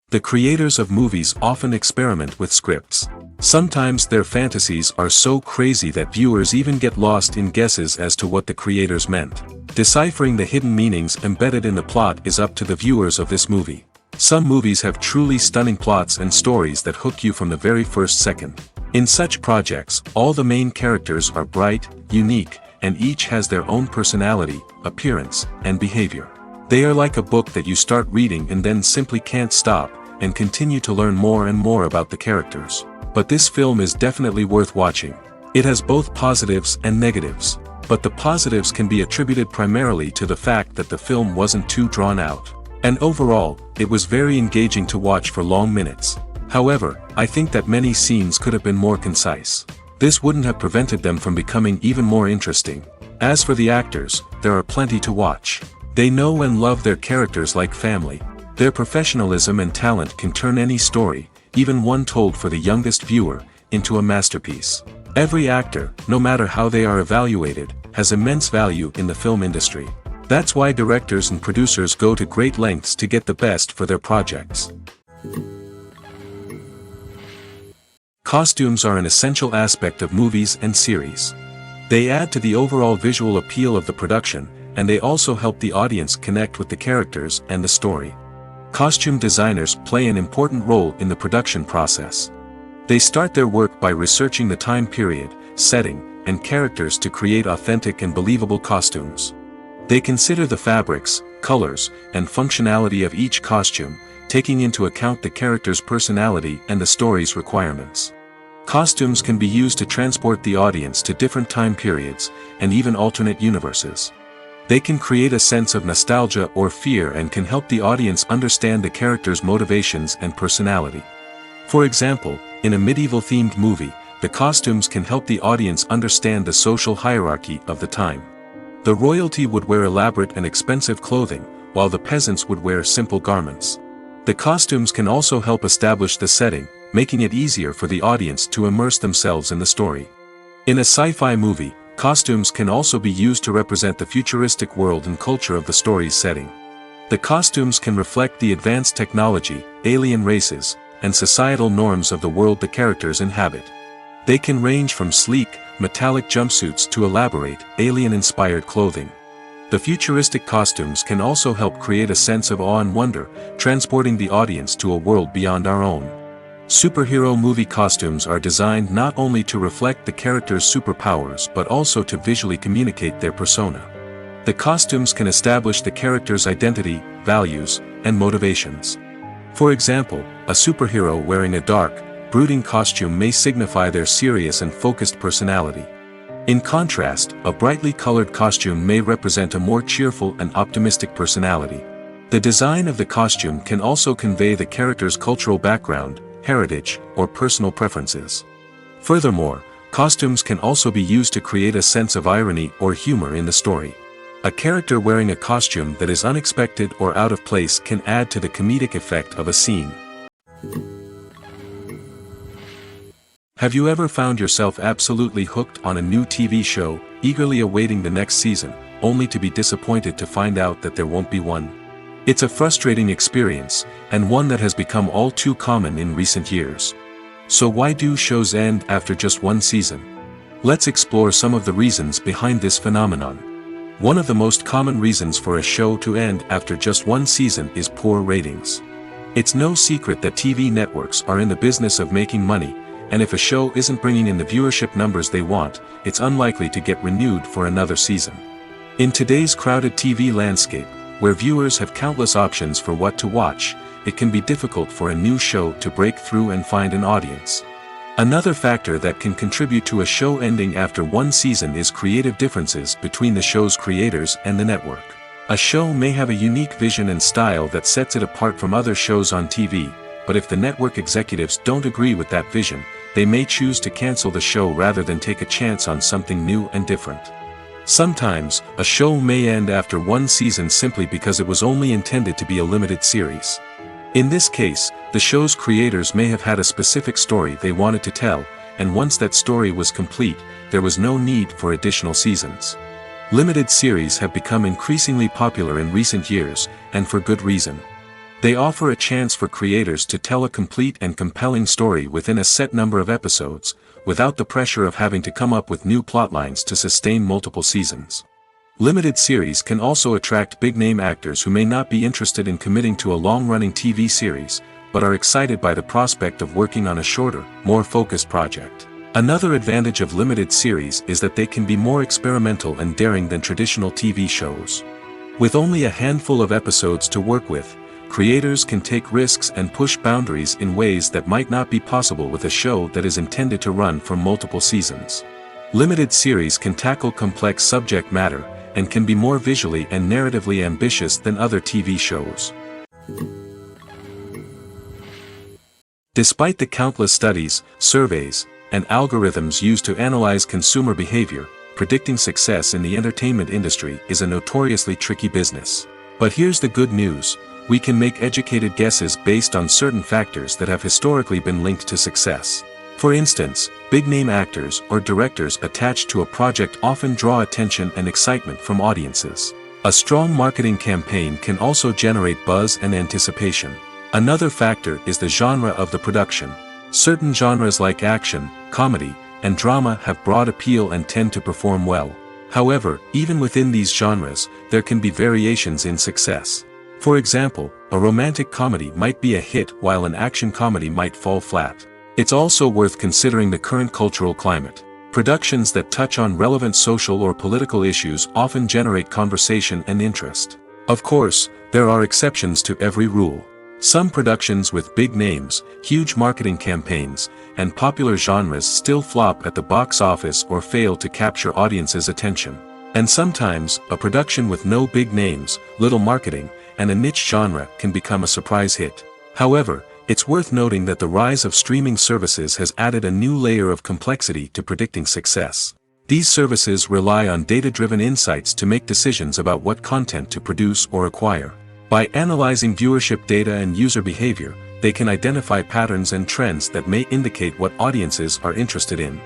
The creators of movies often experiment with scripts. Sometimes their fantasies are so crazy that viewers even get lost in guesses as to what the creators meant. Deciphering the hidden meanings embedded in the plot is up to the viewers of this movie. Some movies have truly stunning plots and stories that hook you from the very first second. In such projects, all the main characters are bright, unique, and each has their own personality, appearance, and behavior. They are like a book that you start reading and then simply can't stop, and continue to learn more and more about the characters. But this film is definitely worth watching. It has both positives and negatives. But the positives can be attributed primarily to the fact that the film wasn't too drawn out. And overall, it was very engaging to watch for long minutes. However, I think that many scenes could have been more concise. This wouldn't have prevented them from becoming even more interesting. As for the actors, there are plenty to watch. They know and love their characters like family. Their professionalism and talent can turn any story, even one told for the youngest viewer, into a masterpiece. Every actor, no matter how they are evaluated, has immense value in the film industry. That's why directors and producers go to great lengths to get the best for their projects. Costumes are an essential aspect of movies and series. They add to the overall visual appeal of the production, and they also help the audience connect with the characters and the story. Costume designers play an important role in the production process. They start their work by researching the time period, setting, and characters to create authentic and believable costumes. They consider the fabrics, colors, and functionality of each costume, taking into account the character's personality and the story's requirements. Costumes can be used to transport the audience to different time periods, and even alternate universes. They can create a sense of nostalgia or fear and can help the audience understand the character's motivations and personality. For example, in a medieval-themed movie, the costumes can help the audience understand the social hierarchy of the time. The royalty would wear elaborate and expensive clothing, while the peasants would wear simple garments. The costumes can also help establish the setting, making it easier for the audience to immerse themselves in the story. In a sci-fi movie, costumes can also be used to represent the futuristic world and culture of the story's setting. The costumes can reflect the advanced technology, alien races, and societal norms of the world the characters inhabit. They can range from sleek, metallic jumpsuits to elaborate, alien-inspired clothing. The futuristic costumes can also help create a sense of awe and wonder, transporting the audience to a world beyond our own. Superhero movie costumes are designed not only to reflect the character's superpowers but also to visually communicate their persona. The costumes can establish the character's identity, values, and motivations. For example, a superhero wearing a dark, brooding costume may signify their serious and focused personality. In contrast, a brightly colored costume may represent a more cheerful and optimistic personality. The design of the costume can also convey the character's cultural background, heritage, or personal preferences. Furthermore, costumes can also be used to create a sense of irony or humor in the story. A character wearing a costume that is unexpected or out of place can add to the comedic effect of a scene. Have you ever found yourself absolutely hooked on a new TV show, eagerly awaiting the next season, only to be disappointed to find out that there won't be one? It's a frustrating experience, and one that has become all too common in recent years. So why do shows end after just one season? Let's explore some of the reasons behind this phenomenon. One of the most common reasons for a show to end after just one season is poor ratings. It's no secret that TV networks are in the business of making money, and if a show isn't bringing in the viewership numbers they want, it's unlikely to get renewed for another season. In today's crowded TV landscape, where viewers have countless options for what to watch, it can be difficult for a new show to break through and find an audience. Another factor that can contribute to a show ending after one season is creative differences between the show's creators and the network. A show may have a unique vision and style that sets it apart from other shows on TV, but if the network executives don't agree with that vision, they may choose to cancel the show rather than take a chance on something new and different. Sometimes, a show may end after one season simply because it was only intended to be a limited series. In this case, the show's creators may have had a specific story they wanted to tell, and once that story was complete, there was no need for additional seasons. Limited series have become increasingly popular in recent years, and for good reason. They offer a chance for creators to tell a complete and compelling story within a set number of episodes, without the pressure of having to come up with new plotlines to sustain multiple seasons. Limited series can also attract big-name actors who may not be interested in committing to a long-running TV series, but are excited by the prospect of working on a shorter, more focused project. Another advantage of limited series is that they can be more experimental and daring than traditional TV shows. With only a handful of episodes to work with, creators can take risks and push boundaries in ways that might not be possible with a show that is intended to run for multiple seasons. Limited series can tackle complex subject matter, and can be more visually and narratively ambitious than other TV shows. Despite the countless studies, surveys, and algorithms used to analyze consumer behavior, predicting success in the entertainment industry is a notoriously tricky business. But here's the good news: we can make educated guesses based on certain factors that have historically been linked to success. For instance, big-name actors or directors attached to a project often draw attention and excitement from audiences. A strong marketing campaign can also generate buzz and anticipation. Another factor is the genre of the production. Certain genres like action, comedy, and drama have broad appeal and tend to perform well. However, even within these genres, there can be variations in success. For example, a romantic comedy might be a hit while an action comedy might fall flat. It's also worth considering the current cultural climate. Productions that touch on relevant social or political issues often generate conversation and interest. Of course, there are exceptions to every rule. Some productions with big names, huge marketing campaigns, and popular genres still flop at the box office or fail to capture audiences' attention. And sometimes, a production with no big names, little marketing, and a niche genre can become a surprise hit. However, it's worth noting that the rise of streaming services has added a new layer of complexity to predicting success. These services rely on data-driven insights to make decisions about what content to produce or acquire. By analyzing viewership data and user behavior, they can identify patterns and trends that may indicate what audiences are interested in.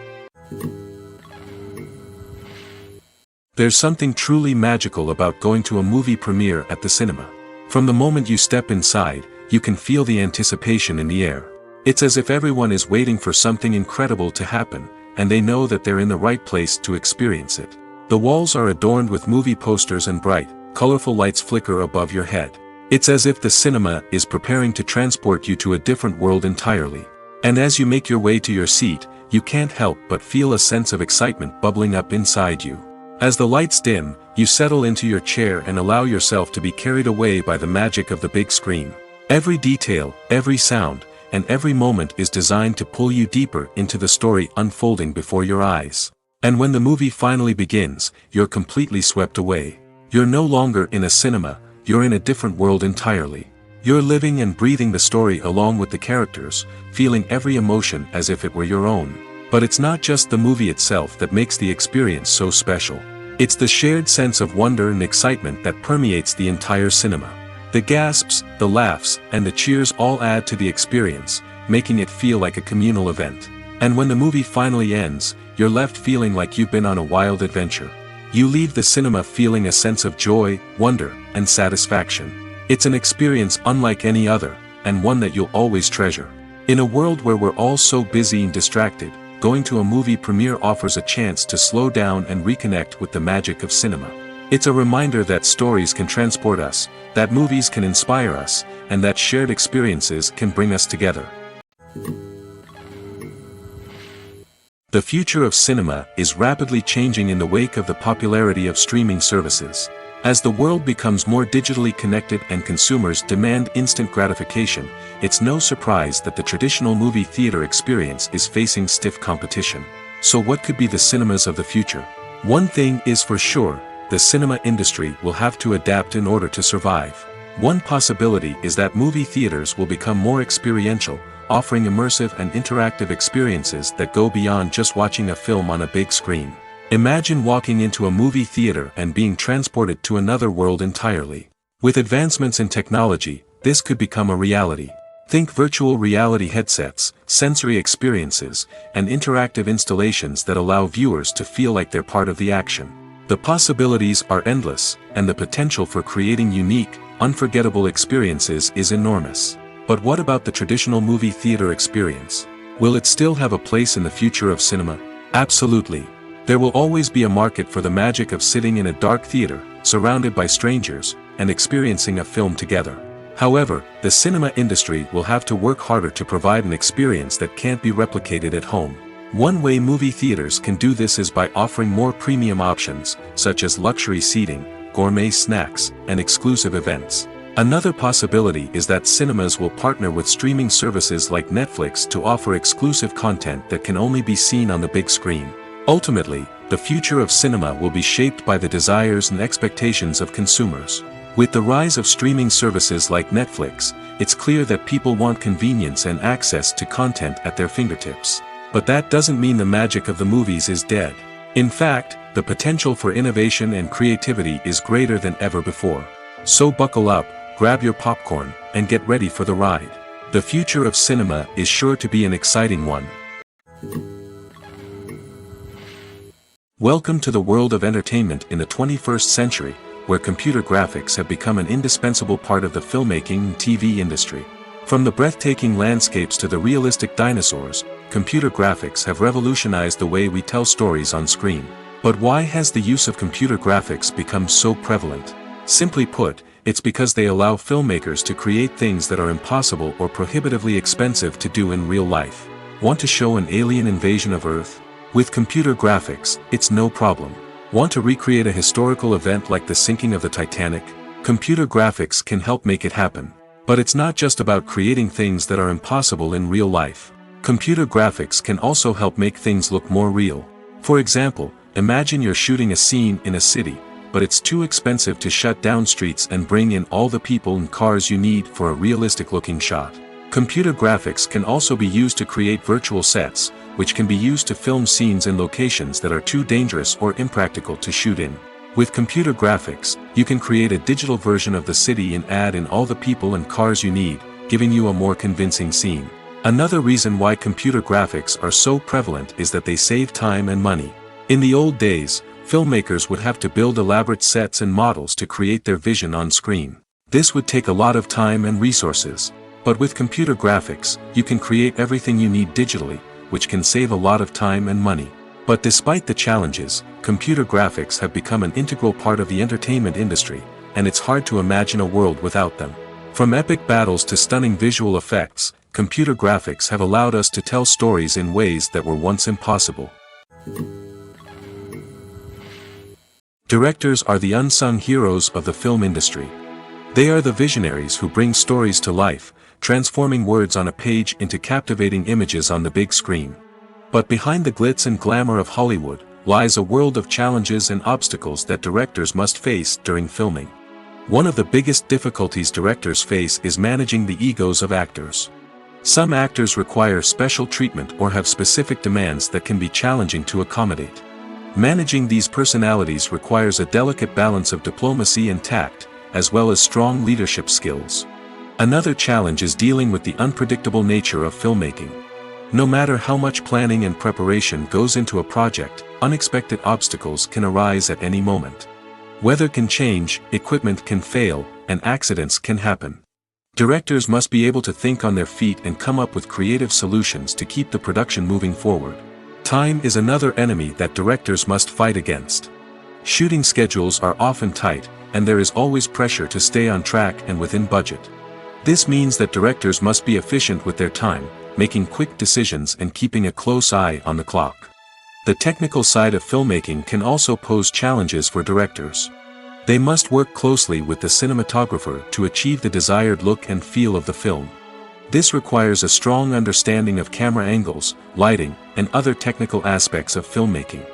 There's something truly magical about going to a movie premiere at the cinema. From the moment you step inside, you can feel the anticipation in the air. It's as if everyone is waiting for something incredible to happen, and they know that they're in the right place to experience it. The walls are adorned with movie posters and bright, colorful lights flicker above your head. It's as if the cinema is preparing to transport you to a different world entirely. And as you make your way to your seat, you can't help but feel a sense of excitement bubbling up inside you. As the lights dim, you settle into your chair and allow yourself to be carried away by the magic of the big screen. Every detail, every sound, and every moment is designed to pull you deeper into the story unfolding before your eyes. And when the movie finally begins, you're completely swept away. You're no longer in a cinema, you're in a different world entirely. You're living and breathing the story along with the characters, feeling every emotion as if it were your own. But it's not just the movie itself that makes the experience so special. It's the shared sense of wonder and excitement that permeates the entire cinema. The gasps, the laughs, and the cheers all add to the experience, making it feel like a communal event. And when the movie finally ends, you're left feeling like you've been on a wild adventure. You leave the cinema feeling a sense of joy, wonder, and satisfaction. It's an experience unlike any other, and one that you'll always treasure. In a world where we're all so busy and distracted, going to a movie premiere offers a chance to slow down and reconnect with the magic of cinema. It's a reminder that stories can transport us, that movies can inspire us, and that shared experiences can bring us together. The future of cinema is rapidly changing in the wake of the popularity of streaming services. As the world becomes more digitally connected and consumers demand instant gratification, it's no surprise that the traditional movie theater experience is facing stiff competition. So what could be the cinemas of the future? One thing is for sure: the cinema industry will have to adapt in order to survive. One possibility is that movie theaters will become more experiential, offering immersive and interactive experiences that go beyond just watching a film on a big screen. Imagine walking into a movie theater and being transported to another world entirely. With advancements in technology, this could become a reality. Think virtual reality headsets, sensory experiences, and interactive installations that allow viewers to feel like they're part of the action. The possibilities are endless, and the potential for creating unique, unforgettable experiences is enormous. But what about the traditional movie theater experience? Will it still have a place in the future of cinema? Absolutely. There will always be a market for the magic of sitting in a dark theater, surrounded by strangers, and experiencing a film together. However, the cinema industry will have to work harder to provide an experience that can't be replicated at home. One way movie theaters can do this is by offering more premium options, such as luxury seating, gourmet snacks, and exclusive events. Another possibility is that cinemas will partner with streaming services like Netflix to offer exclusive content that can only be seen on the big screen. Ultimately, the future of cinema will be shaped by the desires and expectations of consumers. With the rise of streaming services like Netflix, it's clear that people want convenience and access to content at their fingertips. But that doesn't mean the magic of the movies is dead. In fact, the potential for innovation and creativity is greater than ever before. So buckle up, grab your popcorn, and get ready for the ride. The future of cinema is sure to be an exciting one. Welcome to the world of entertainment in the 21st century, where computer graphics have become an indispensable part of the filmmaking and TV industry. From the breathtaking landscapes to the realistic dinosaurs, computer graphics have revolutionized the way we tell stories on screen. But why has the use of computer graphics become so prevalent? Simply put, it's because they allow filmmakers to create things that are impossible or prohibitively expensive to do in real life. Want to show an alien invasion of Earth? With computer graphics, it's no problem. Want to recreate a historical event like the sinking of the Titanic? Computer graphics can help make it happen. But it's not just about creating things that are impossible in real life. Computer graphics can also help make things look more real. For example, imagine you're shooting a scene in a city, but it's too expensive to shut down streets and bring in all the people and cars you need for a realistic-looking shot. Computer graphics can also be used to create virtual sets, which can be used to film scenes in locations that are too dangerous or impractical to shoot in. With computer graphics, you can create a digital version of the city and add in all the people and cars you need, giving you a more convincing scene. Another reason why computer graphics are so prevalent is that they save time and money. In the old days, filmmakers would have to build elaborate sets and models to create their vision on screen. This would take a lot of time and resources. But with computer graphics, you can create everything you need digitally, which can save a lot of time and money. But despite the challenges, computer graphics have become an integral part of the entertainment industry, and it's hard to imagine a world without them. From epic battles to stunning visual effects, computer graphics have allowed us to tell stories in ways that were once impossible. Directors are the unsung heroes of the film industry. They are the visionaries who bring stories to life, transforming words on a page into captivating images on the big screen. But behind the glitz and glamour of Hollywood, lies a world of challenges and obstacles that directors must face during filming. One of the biggest difficulties directors face is managing the egos of actors. Some actors require special treatment or have specific demands that can be challenging to accommodate. Managing these personalities requires a delicate balance of diplomacy and tact, as well as strong leadership skills. Another challenge is dealing with the unpredictable nature of filmmaking. No matter how much planning and preparation goes into a project, unexpected obstacles can arise at any moment. Weather can change, equipment can fail, and accidents can happen. Directors must be able to think on their feet and come up with creative solutions to keep the production moving forward. Time is another enemy that directors must fight against. Shooting schedules are often tight, and there is always pressure to stay on track and within budget. This means that directors must be efficient with their time, making quick decisions and keeping a close eye on the clock. The technical side of filmmaking can also pose challenges for directors. They must work closely with the cinematographer to achieve the desired look and feel of the film. This requires a strong understanding of camera angles, lighting, and other technical aspects of filmmaking.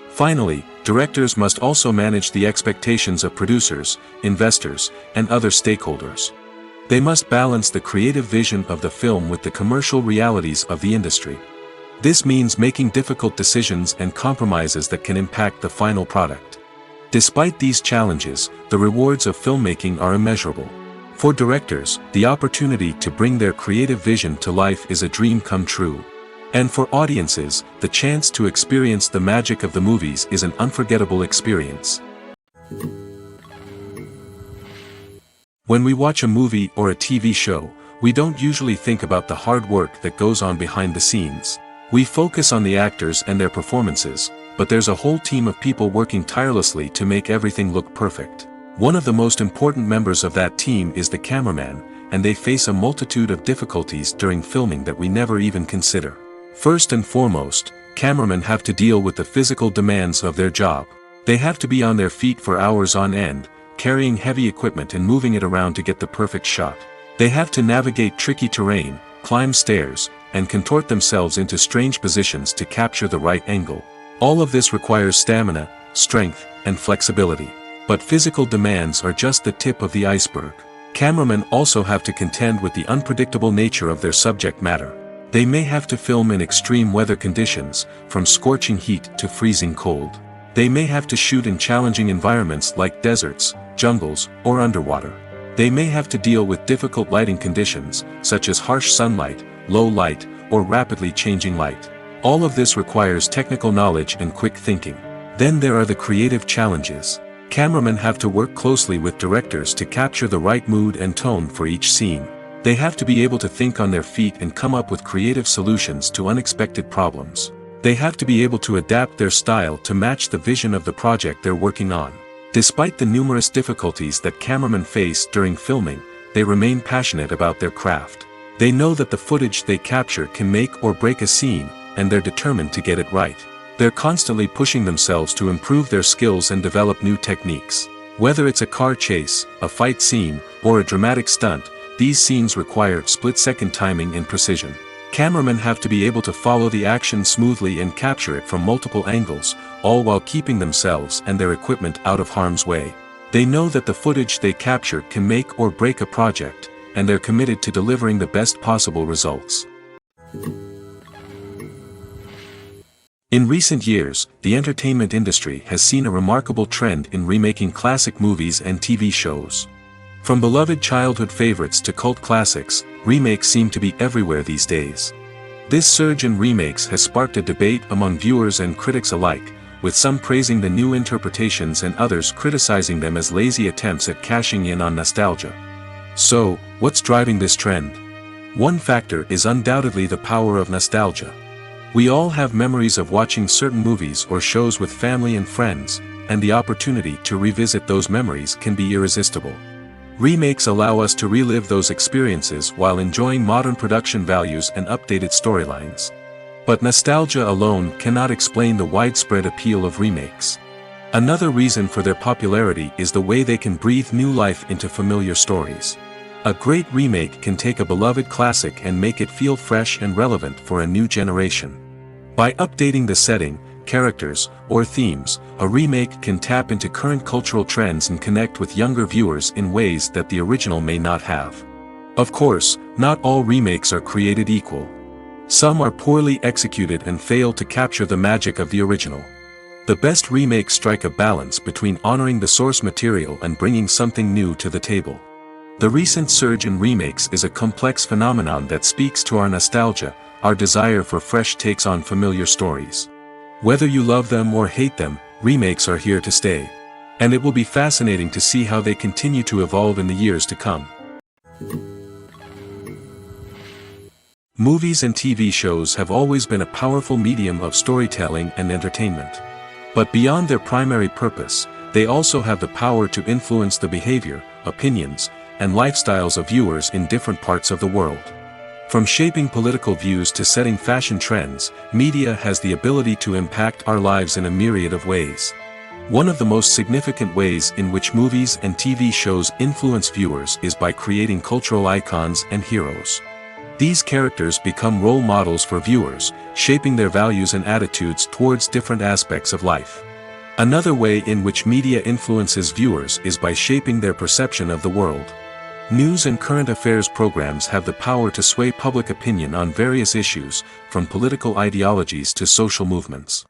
Finally, directors must also manage the expectations of producers, investors, and other stakeholders. They must balance the creative vision of the film with the commercial realities of the industry. This means making difficult decisions and compromises that can impact the final product. Despite these challenges, the rewards of filmmaking are immeasurable. For directors, the opportunity to bring their creative vision to life is a dream come true. And for audiences, the chance to experience the magic of the movies is an unforgettable experience. When we watch a movie or a TV show, we don't usually think about the hard work that goes on behind the scenes. We focus on the actors and their performances, but there's a whole team of people working tirelessly to make everything look perfect. One of the most important members of that team is the cameraman, and they face a multitude of difficulties during filming that we never even consider. First and foremost, cameramen have to deal with the physical demands of their job. They have to be on their feet for hours on end, carrying heavy equipment and moving it around to get the perfect shot. They have to navigate tricky terrain, climb stairs, and contort themselves into strange positions to capture the right angle. All of this requires stamina, strength, and flexibility. But physical demands are just the tip of the iceberg. Cameramen also have to contend with the unpredictable nature of their subject matter. They may have to film in extreme weather conditions, from scorching heat to freezing cold. They may have to shoot in challenging environments like deserts, jungles, or underwater. They may have to deal with difficult lighting conditions, such as harsh sunlight, low light, or rapidly changing light. All of this requires technical knowledge and quick thinking. Then there are the creative challenges. Cameramen have to work closely with directors to capture the right mood and tone for each scene. They have to be able to think on their feet and come up with creative solutions to unexpected problems. They have to be able to adapt their style to match the vision of the project they're working on. Despite the numerous difficulties that cameramen face during filming, they remain passionate about their craft. They know that the footage they capture can make or break a scene, and they're determined to get it right. They're constantly pushing themselves to improve their skills and develop new techniques. Whether it's a car chase, a fight scene, or a dramatic stunt, these scenes require split-second timing and precision. Cameramen have to be able to follow the action smoothly and capture it from multiple angles, all while keeping themselves and their equipment out of harm's way. They know that the footage they capture can make or break a project, and they're committed to delivering the best possible results. In recent years, the entertainment industry has seen a remarkable trend in remaking classic movies and TV shows. From beloved childhood favorites to cult classics, remakes seem to be everywhere these days. This surge in remakes has sparked a debate among viewers and critics alike, with some praising the new interpretations and others criticizing them as lazy attempts at cashing in on nostalgia. So, what's driving this trend? One factor is undoubtedly the power of nostalgia. We all have memories of watching certain movies or shows with family and friends, and the opportunity to revisit those memories can be irresistible. Remakes allow us to relive those experiences while enjoying modern production values and updated storylines. But nostalgia alone cannot explain the widespread appeal of remakes. Another reason for their popularity is the way they can breathe new life into familiar stories. A great remake can take a beloved classic and make it feel fresh and relevant for a new generation. By updating the setting, characters, or themes, a remake can tap into current cultural trends and connect with younger viewers in ways that the original may not have. Of course, not all remakes are created equal. Some are poorly executed and fail to capture the magic of the original. The best remakes strike a balance between honoring the source material and bringing something new to the table. The recent surge in remakes is a complex phenomenon that speaks to our nostalgia, our desire for fresh takes on familiar stories. Whether you love them or hate them, remakes are here to stay. And it will be fascinating to see how they continue to evolve in the years to come. Movies and TV shows have always been a powerful medium of storytelling and entertainment. But beyond their primary purpose, they also have the power to influence the behavior, opinions, and lifestyles of viewers in different parts of the world. From shaping political views to setting fashion trends, media has the ability to impact our lives in a myriad of ways. One of the most significant ways in which movies and TV shows influence viewers is by creating cultural icons and heroes. These characters become role models for viewers, shaping their values and attitudes towards different aspects of life. Another way in which media influences viewers is by shaping their perception of the world. News and current affairs programs have the power to sway public opinion on various issues, from political ideologies to social movements.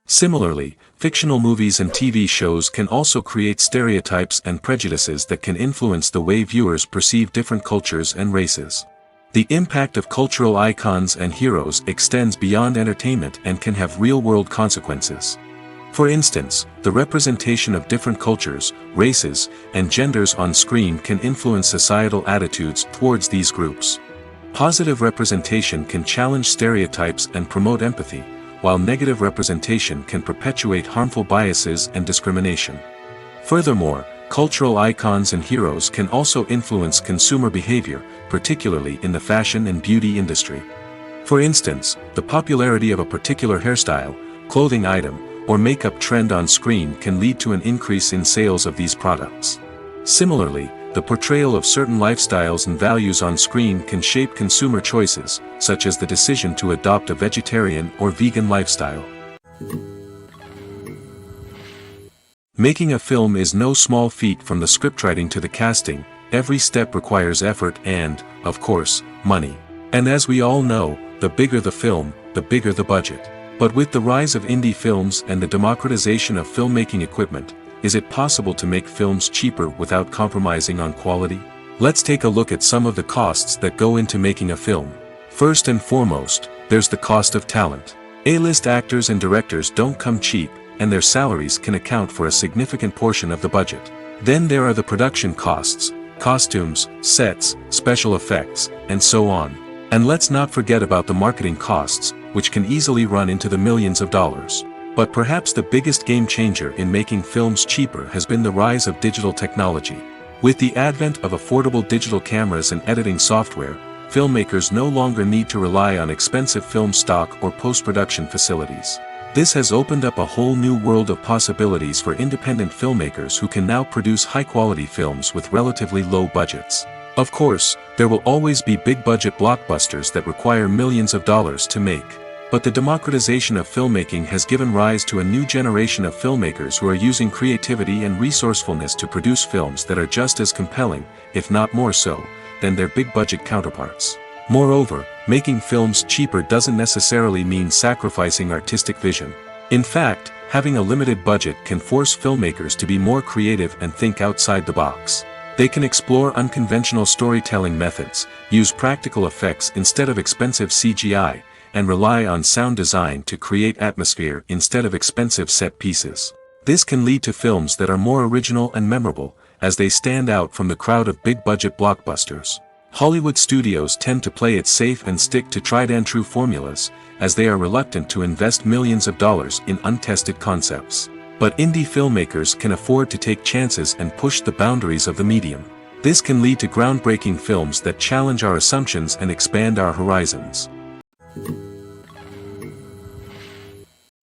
Similarly, fictional movies and TV shows can also create stereotypes and prejudices that can influence the way viewers perceive different cultures and races. The impact of cultural icons and heroes extends beyond entertainment and can have real-world consequences. For instance, the representation of different cultures, races, and genders on screen can influence societal attitudes towards these groups. Positive representation can challenge stereotypes and promote empathy, while negative representation can perpetuate harmful biases and discrimination. Furthermore, cultural icons and heroes can also influence consumer behavior, particularly in the fashion and beauty industry. For instance, the popularity of a particular hairstyle, clothing item, or makeup trend on screen can lead to an increase in sales of these products. Similarly, the portrayal of certain lifestyles and values on screen can shape consumer choices, such as the decision to adopt a vegetarian or vegan lifestyle. Making a film is no small feat. From the scriptwriting to the casting, every step requires effort and, of course, money. And as we all know, the bigger the film, the bigger the budget. But with the rise of indie films and the democratization of filmmaking equipment, is it possible to make films cheaper without compromising on quality? Let's take a look at some of the costs that go into making a film. First and foremost, there's the cost of talent. A-list actors and directors don't come cheap, and their salaries can account for a significant portion of the budget. Then there are the production costs, costumes, sets, special effects, and so on. And let's not forget about the marketing costs, which can easily run into the millions of dollars. But perhaps the biggest game changer in making films cheaper has been the rise of digital technology. With the advent of affordable digital cameras and editing software, filmmakers no longer need to rely on expensive film stock or post-production facilities. This has opened up a whole new world of possibilities for independent filmmakers who can now produce high-quality films with relatively low budgets. Of course, there will always be big-budget blockbusters that require millions of dollars to make. But the democratization of filmmaking has given rise to a new generation of filmmakers who are using creativity and resourcefulness to produce films that are just as compelling, if not more so, than their big-budget counterparts. Moreover, making films cheaper doesn't necessarily mean sacrificing artistic vision. In fact, having a limited budget can force filmmakers to be more creative and think outside the box. They can explore unconventional storytelling methods, use practical effects instead of expensive CGI, and rely on sound design to create atmosphere instead of expensive set pieces. This can lead to films that are more original and memorable, as they stand out from the crowd of big-budget blockbusters. Hollywood studios tend to play it safe and stick to tried-and-true formulas, as they are reluctant to invest millions of dollars in untested concepts. But indie filmmakers can afford to take chances and push the boundaries of the medium. This can lead to groundbreaking films that challenge our assumptions and expand our horizons.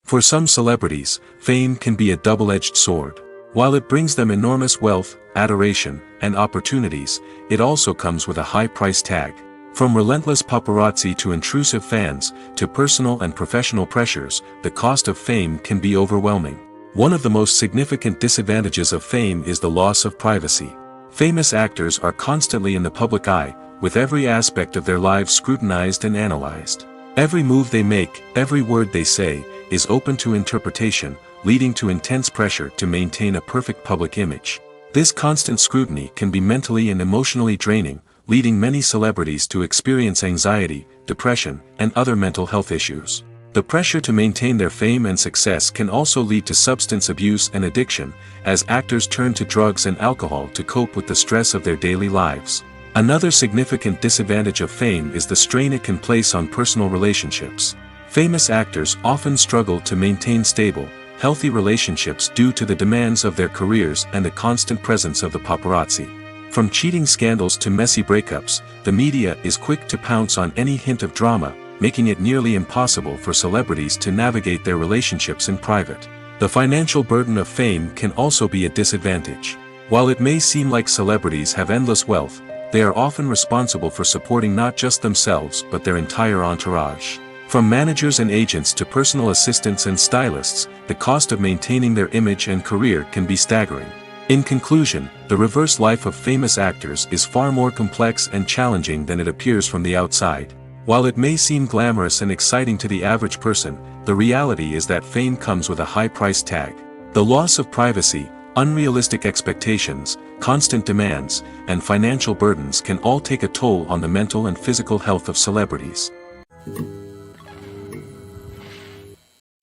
For some celebrities, fame can be a double-edged sword. While it brings them enormous wealth, adoration, and opportunities, it also comes with a high price tag. From relentless paparazzi to intrusive fans, to personal and professional pressures, the cost of fame can be overwhelming. One of the most significant disadvantages of fame is the loss of privacy. Famous actors are constantly in the public eye, with every aspect of their lives scrutinized and analyzed. Every move they make, every word they say, is open to interpretation, leading to intense pressure to maintain a perfect public image. This constant scrutiny can be mentally and emotionally draining, leading many celebrities to experience anxiety, depression, and other mental health issues. The pressure to maintain their fame and success can also lead to substance abuse and addiction, as actors turn to drugs and alcohol to cope with the stress of their daily lives. Another significant disadvantage of fame is the strain it can place on personal relationships. Famous actors often struggle to maintain stable, healthy relationships due to the demands of their careers and the constant presence of the paparazzi. From cheating scandals to messy breakups, the media is quick to pounce on any hint of drama, making it nearly impossible for celebrities to navigate their relationships in private. The financial burden of fame can also be a disadvantage. While it may seem like celebrities have endless wealth, they are often responsible for supporting not just themselves but their entire entourage. From managers and agents to personal assistants and stylists, the cost of maintaining their image and career can be staggering. In conclusion, the reverse life of famous actors is far more complex and challenging than it appears from the outside. While it may seem glamorous and exciting to the average person, the reality is that fame comes with a high price tag. The loss of privacy, unrealistic expectations, constant demands, and financial burdens can all take a toll on the mental and physical health of celebrities.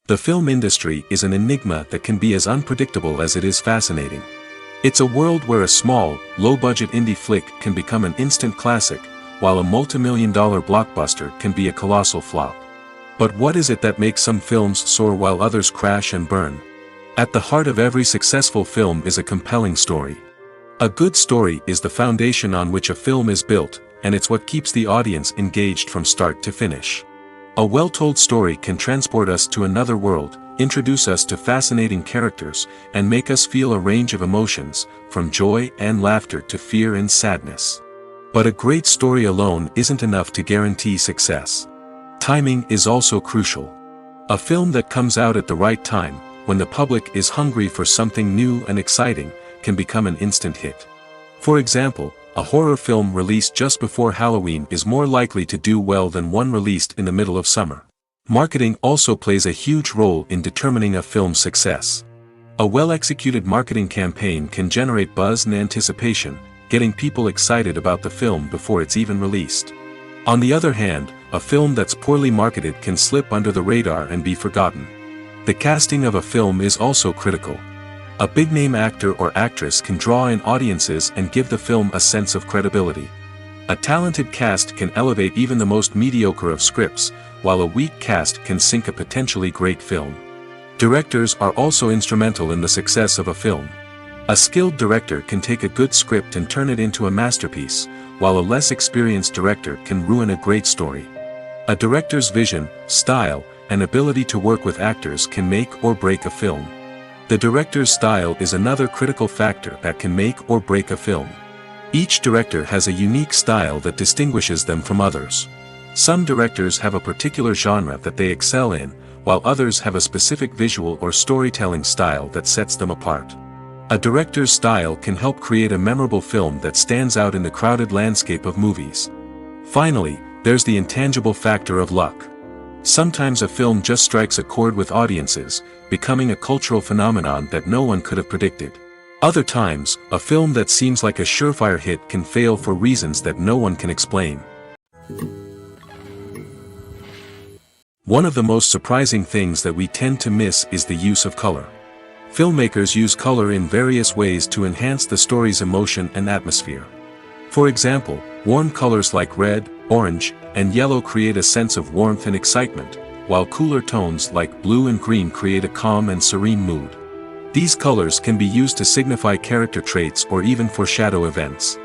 The film industry is an enigma that can be as unpredictable as it is fascinating. It's a world where a small, low-budget indie flick can become an instant classic, while a multi-million-dollar blockbuster can be a colossal flop. But what is it that makes some films soar while others crash and burn? At the heart of every successful film is a compelling story. A good story is the foundation on which a film is built, and it's what keeps the audience engaged from start to finish. A well-told story can transport us to another world, introduce us to fascinating characters, and make us feel a range of emotions, from joy and laughter to fear and sadness. But a great story alone isn't enough to guarantee success. Timing is also crucial. A film that comes out at the right time, when the public is hungry for something new and exciting, can become an instant hit. For example, a horror film released just before Halloween is more likely to do well than one released in the middle of summer. Marketing also plays a huge role in determining a film's success. A well-executed marketing campaign can generate buzz and anticipation, getting people excited about the film before it's even released. On the other hand, a film that's poorly marketed can slip under the radar and be forgotten. The casting of a film is also critical. A big-name actor or actress can draw in audiences and give the film a sense of credibility. A talented cast can elevate even the most mediocre of scripts, while a weak cast can sink a potentially great film. Directors are also instrumental in the success of a film. A skilled director can take a good script and turn it into a masterpiece, while a less experienced director can ruin a great story. A director's vision, style, and ability to work with actors can make or break a film. The director's style is another critical factor that can make or break a film. Each director has a unique style that distinguishes them from others. Some directors have a particular genre that they excel in, while others have a specific visual or storytelling style that sets them apart. A director's style can help create a memorable film that stands out in the crowded landscape of movies. Finally, there's the intangible factor of luck. Sometimes a film just strikes a chord with audiences, becoming a cultural phenomenon that no one could have predicted. Other times, a film that seems like a surefire hit can fail for reasons that no one can explain. One of the most surprising things that we tend to miss is the use of color. Filmmakers use color in various ways to enhance the story's emotion and atmosphere. For example, warm colors like red, orange, and yellow create a sense of warmth and excitement, while cooler tones like blue and green create a calm and serene mood. These colors can be used to signify character traits or even foreshadow events.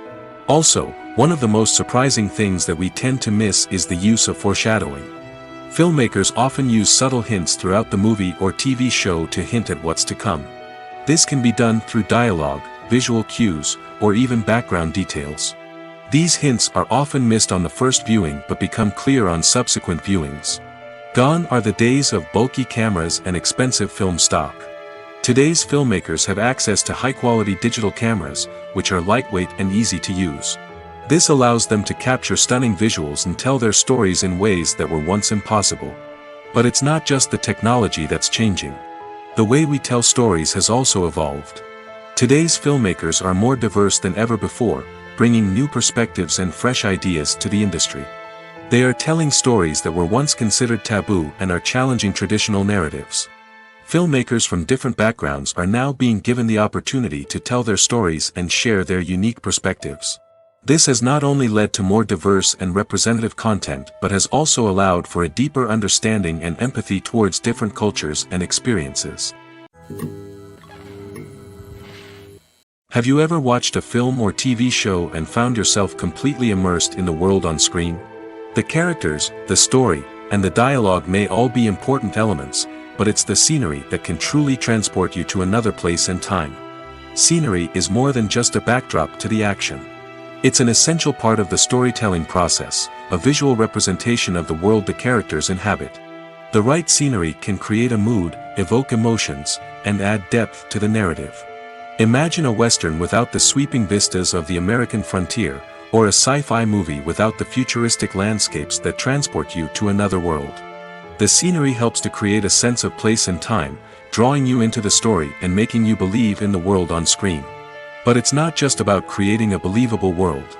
Also, one of the most surprising things that we tend to miss is the use of foreshadowing. Filmmakers often use subtle hints throughout the movie or TV show to hint at what's to come. This can be done through dialogue, visual cues, or even background details. These hints are often missed on the first viewing but become clear on subsequent viewings. Gone are the days of bulky cameras and expensive film stock. Today's filmmakers have access to high-quality digital cameras, which are lightweight and easy to use. This allows them to capture stunning visuals and tell their stories in ways that were once impossible. But it's not just the technology that's changing. The way we tell stories has also evolved. Today's filmmakers are more diverse than ever before, bringing new perspectives and fresh ideas to the industry. They are telling stories that were once considered taboo and are challenging traditional narratives. Filmmakers from different backgrounds are now being given the opportunity to tell their stories and share their unique perspectives. This has not only led to more diverse and representative content but has also allowed for a deeper understanding and empathy towards different cultures and experiences. Have you ever watched a film or TV show and found yourself completely immersed in the world on screen? The characters, the story, and the dialogue may all be important elements, but it's the scenery that can truly transport you to another place and time. Scenery is more than just a backdrop to the action. It's an essential part of the storytelling process, a visual representation of the world the characters inhabit. The right scenery can create a mood, evoke emotions, and add depth to the narrative. Imagine a Western without the sweeping vistas of the American frontier, or a sci-fi movie without the futuristic landscapes that transport you to another world. The scenery helps to create a sense of place and time, drawing you into the story and making you believe in the world on screen. But it's not just about creating a believable world.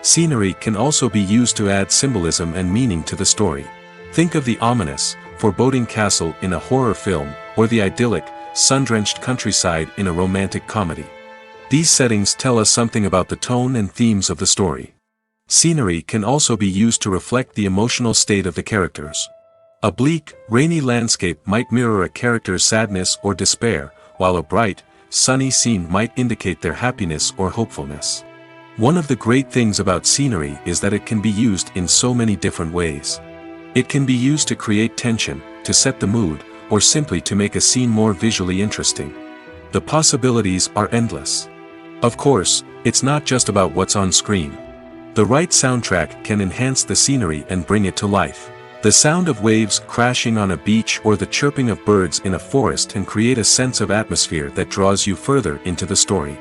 Scenery can also be used to add symbolism and meaning to the story. Think of the ominous, foreboding castle in a horror film, or the idyllic, sun-drenched countryside in a romantic comedy. These settings tell us something about the tone and themes of the story. Scenery can also be used to reflect the emotional state of the characters. A bleak, rainy landscape might mirror a character's sadness or despair, while a bright, sunny scene might indicate their happiness or hopefulness. One of the great things about scenery is that it can be used in so many different ways. It can be used to create tension, to set the mood, or simply to make a scene more visually interesting. The possibilities are endless. Of course, it's not just about what's on screen. The right soundtrack can enhance the scenery and bring it to life. The sound of waves crashing on a beach or the chirping of birds in a forest can create a sense of atmosphere that draws you further into the story.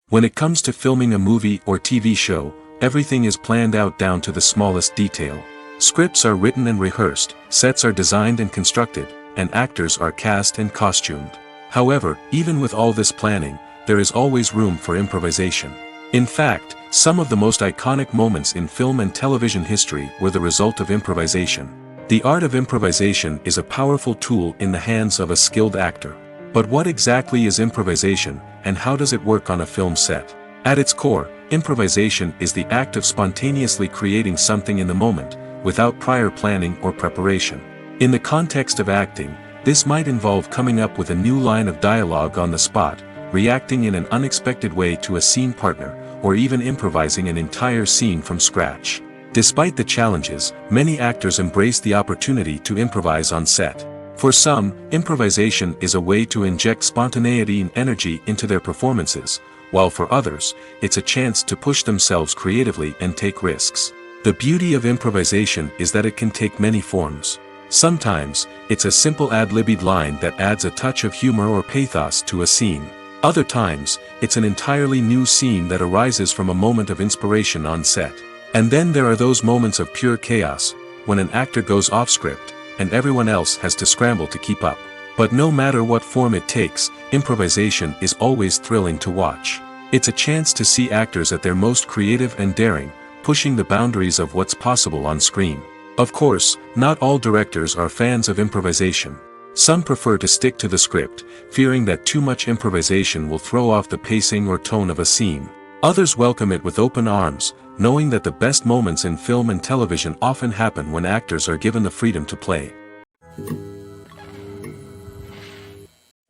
When it comes to filming a movie or TV show, everything is planned out down to the smallest detail. Scripts are written and rehearsed, sets are designed and constructed, and actors are cast and costumed. However, even with all this planning, there is always room for improvisation. In fact, some of the most iconic moments in film and television history were the result of improvisation. The art of improvisation is a powerful tool in the hands of a skilled actor. But what exactly is improvisation, and how does it work on a film set? At its core, improvisation is the act of spontaneously creating something in the moment, without prior planning or preparation. In the context of acting, this might involve coming up with a new line of dialogue on the spot, reacting in an unexpected way to a scene partner, or even improvising an entire scene from scratch. Despite the challenges, many actors embrace the opportunity to improvise on set. For some, improvisation is a way to inject spontaneity and energy into their performances, while for others, it's a chance to push themselves creatively and take risks. The beauty of improvisation is that it can take many forms. Sometimes, it's a simple ad-libbed line that adds a touch of humor or pathos to a scene. Other times, it's an entirely new scene that arises from a moment of inspiration on set. And then there are those moments of pure chaos, when an actor goes off script, and everyone else has to scramble to keep up. But no matter what form it takes, improvisation is always thrilling to watch. It's a chance to see actors at their most creative and daring, pushing the boundaries of what's possible on screen. Of course, not all directors are fans of improvisation. Some prefer to stick to the script, fearing that too much improvisation will throw off the pacing or tone of a scene. Others welcome it with open arms, knowing that the best moments in film and television often happen when actors are given the freedom to play.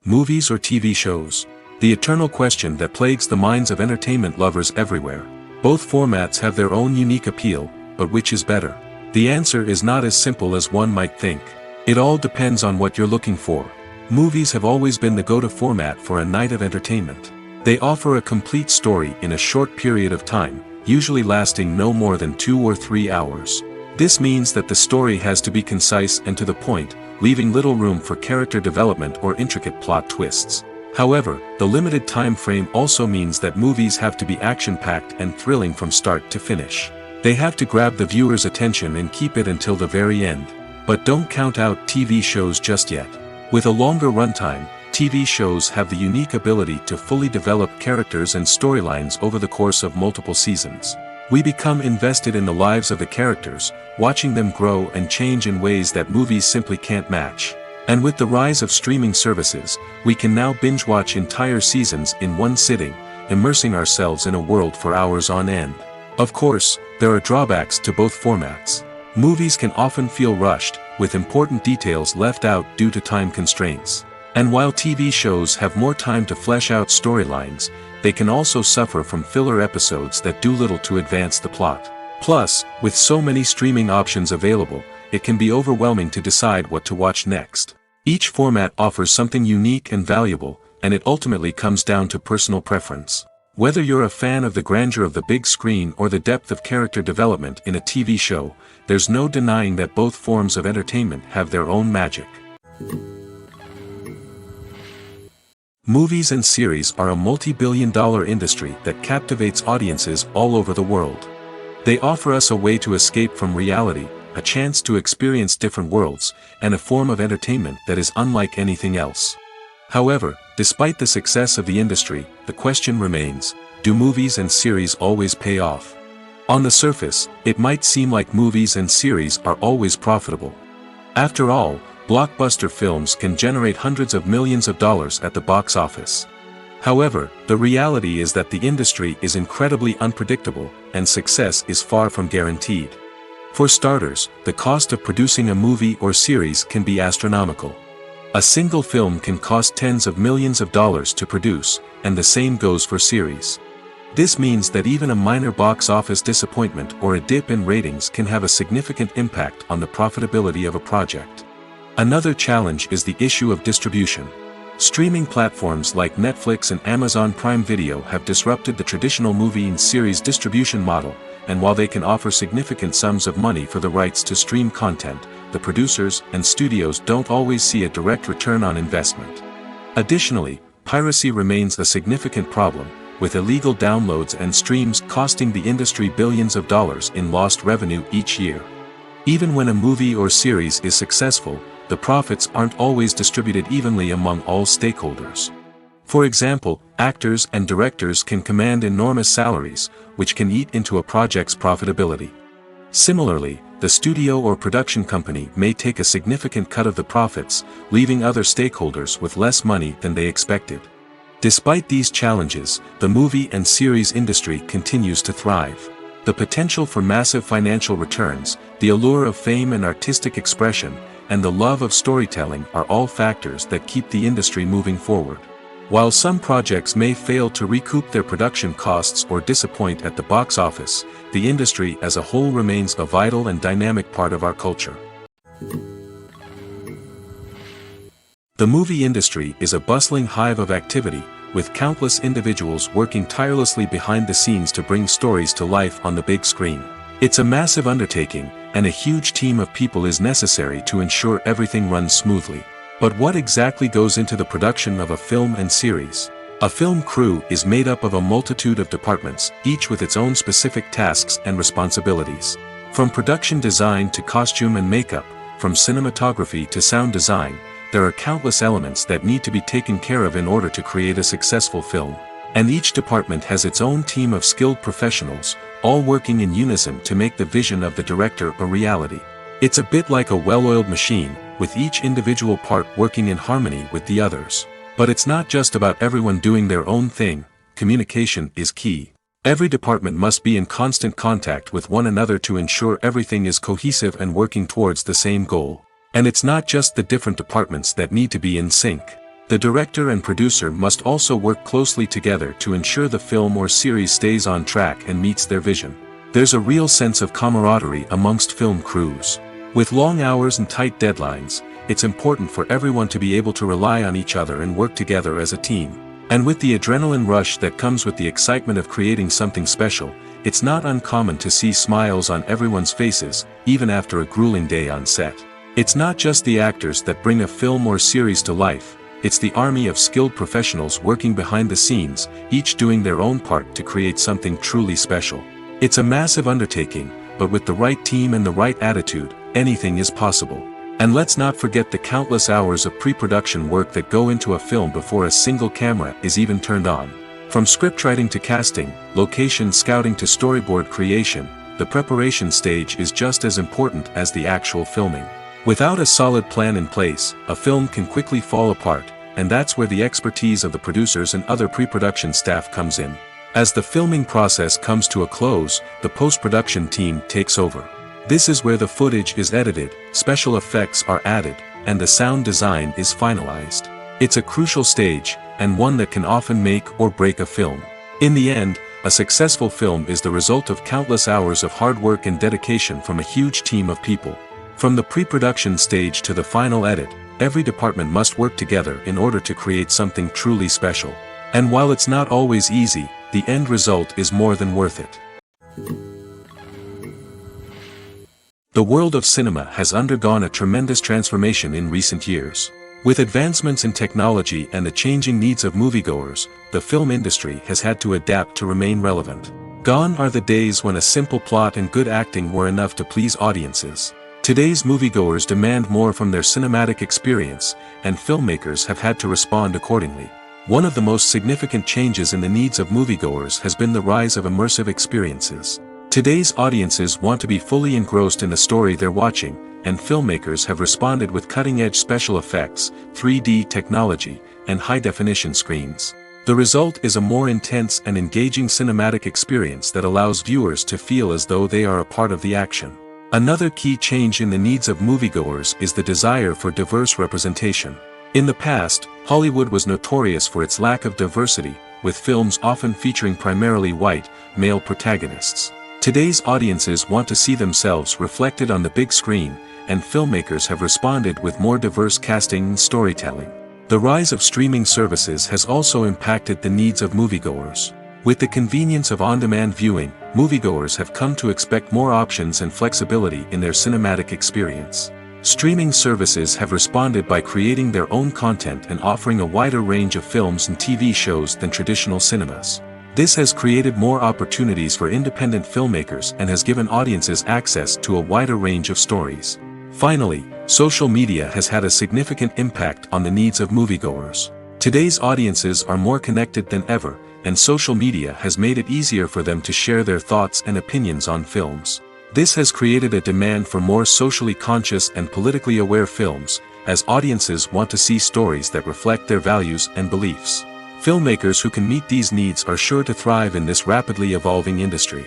Movies or TV shows? The eternal question that plagues the minds of entertainment lovers everywhere. Both formats have their own unique appeal, but which is better? The answer is not as simple as one might think. It all depends on what you're looking for. Movies have always been the go-to format for a night of entertainment. They offer a complete story in a short period of time, usually lasting no more than 2 or 3 hours. This means that the story has to be concise and to the point, leaving little room for character development or intricate plot twists. However, the limited time frame also means that movies have to be action-packed and thrilling from start to finish. They have to grab the viewer's attention and keep it until the very end. But don't count out TV shows just yet. With a longer runtime, TV shows have the unique ability to fully develop characters and storylines over the course of multiple seasons. We become invested in the lives of the characters, watching them grow and change in ways that movies simply can't match. And with the rise of streaming services, we can now binge-watch entire seasons in one sitting, immersing ourselves in a world for hours on end. Of course, there are drawbacks to both formats. Movies can often feel rushed, with important details left out due to time constraints. And while TV shows have more time to flesh out storylines, they can also suffer from filler episodes that do little to advance the plot. Plus, with so many streaming options available, it can be overwhelming to decide what to watch next. Each format offers something unique and valuable, and it ultimately comes down to personal preference. Whether you're a fan of the grandeur of the big screen or the depth of character development in a TV show, there's no denying that both forms of entertainment have their own magic. Movies and series are a multi-billion-dollar industry that captivates audiences all over the world. They offer us a way to escape from reality, a chance to experience different worlds, and a form of entertainment that is unlike anything else. However, despite the success of the industry, the question remains, do movies and series always pay off? On the surface, it might seem like movies and series are always profitable. After all, blockbuster films can generate hundreds of millions of dollars at the box office. However, the reality is that the industry is incredibly unpredictable, and success is far from guaranteed. For starters, the cost of producing a movie or series can be astronomical. A single film can cost tens of millions of dollars to produce, and the same goes for series. This means that even a minor box office disappointment or a dip in ratings can have a significant impact on the profitability of a project. Another challenge is the issue of distribution. Streaming platforms like Netflix and Amazon Prime Video have disrupted the traditional movie and series distribution model, and while they can offer significant sums of money for the rights to stream content, the producers and studios don't always see a direct return on investment. Additionally, piracy remains a significant problem, with illegal downloads and streams costing the industry billions of dollars in lost revenue each year. Even when a movie or series is successful, the profits aren't always distributed evenly among all stakeholders. For example, actors and directors can command enormous salaries, which can eat into a project's profitability. Similarly, the studio or production company may take a significant cut of the profits, leaving other stakeholders with less money than they expected. Despite these challenges, the movie and series industry continues to thrive. The potential for massive financial returns, the allure of fame and artistic expression, and the love of storytelling are all factors that keep the industry moving forward. While some projects may fail to recoup their production costs or disappoint at the box office, the industry as a whole remains a vital and dynamic part of our culture. The movie industry is a bustling hive of activity, with countless individuals working tirelessly behind the scenes to bring stories to life on the big screen. It's a massive undertaking, and a huge team of people is necessary to ensure everything runs smoothly. But what exactly goes into the production of a film and series? A film crew is made up of a multitude of departments, each with its own specific tasks and responsibilities. From production design to costume and makeup, from cinematography to sound design, there are countless elements that need to be taken care of in order to create a successful film. And each department has its own team of skilled professionals, all working in unison to make the vision of the director a reality. It's a bit like a well-oiled machine, with each individual part working in harmony with the others. But it's not just about everyone doing their own thing. Communication is key. Every department must be in constant contact with one another to ensure everything is cohesive and working towards the same goal. And it's not just the different departments that need to be in sync. The director and producer must also work closely together to ensure the film or series stays on track and meets their vision. There's a real sense of camaraderie amongst film crews. With long hours and tight deadlines, it's important for everyone to be able to rely on each other and work together as a team. And with the adrenaline rush that comes with the excitement of creating something special, it's not uncommon to see smiles on everyone's faces, even after a grueling day on set. It's not just the actors that bring a film or series to life, it's the army of skilled professionals working behind the scenes, each doing their own part to create something truly special. It's a massive undertaking, but with the right team and the right attitude, anything is possible. And let's not forget the countless hours of pre-production work that go into a film before a single camera is even turned on. From scriptwriting to casting, location scouting to storyboard creation, the preparation stage is just as important as the actual filming. Without a solid plan in place, a film can quickly fall apart, and that's where the expertise of the producers and other pre-production staff comes in. As the filming process comes to a close, the post-production team takes over. This is where the footage is edited, special effects are added, and the sound design is finalized. It's a crucial stage, and one that can often make or break a film. In the end, a successful film is the result of countless hours of hard work and dedication from a huge team of people. From the pre-production stage to the final edit, every department must work together in order to create something truly special. And while it's not always easy, the end result is more than worth it. The world of cinema has undergone a tremendous transformation in recent years. With advancements in technology and the changing needs of moviegoers, the film industry has had to adapt to remain relevant. Gone are the days when a simple plot and good acting were enough to please audiences. Today's moviegoers demand more from their cinematic experience, and filmmakers have had to respond accordingly. One of the most significant changes in the needs of moviegoers has been the rise of immersive experiences. Today's audiences want to be fully engrossed in the story they're watching, and filmmakers have responded with cutting-edge special effects, 3D technology, and high-definition screens. The result is a more intense and engaging cinematic experience that allows viewers to feel as though they are a part of the action. Another key change in the needs of moviegoers is the desire for diverse representation. In the past, Hollywood was notorious for its lack of diversity, with films often featuring primarily white, male protagonists. Today's audiences want to see themselves reflected on the big screen, and filmmakers have responded with more diverse casting and storytelling. The rise of streaming services has also impacted the needs of moviegoers. With the convenience of on-demand viewing, moviegoers have come to expect more options and flexibility in their cinematic experience. Streaming services have responded by creating their own content and offering a wider range of films and TV shows than traditional cinemas. This has created more opportunities for independent filmmakers and has given audiences access to a wider range of stories. Finally, social media has had a significant impact on the needs of moviegoers. Today's audiences are more connected than ever, and social media has made it easier for them to share their thoughts and opinions on films. This has created a demand for more socially conscious and politically aware films, as audiences want to see stories that reflect their values and beliefs. Filmmakers who can meet these needs are sure to thrive in this rapidly evolving industry.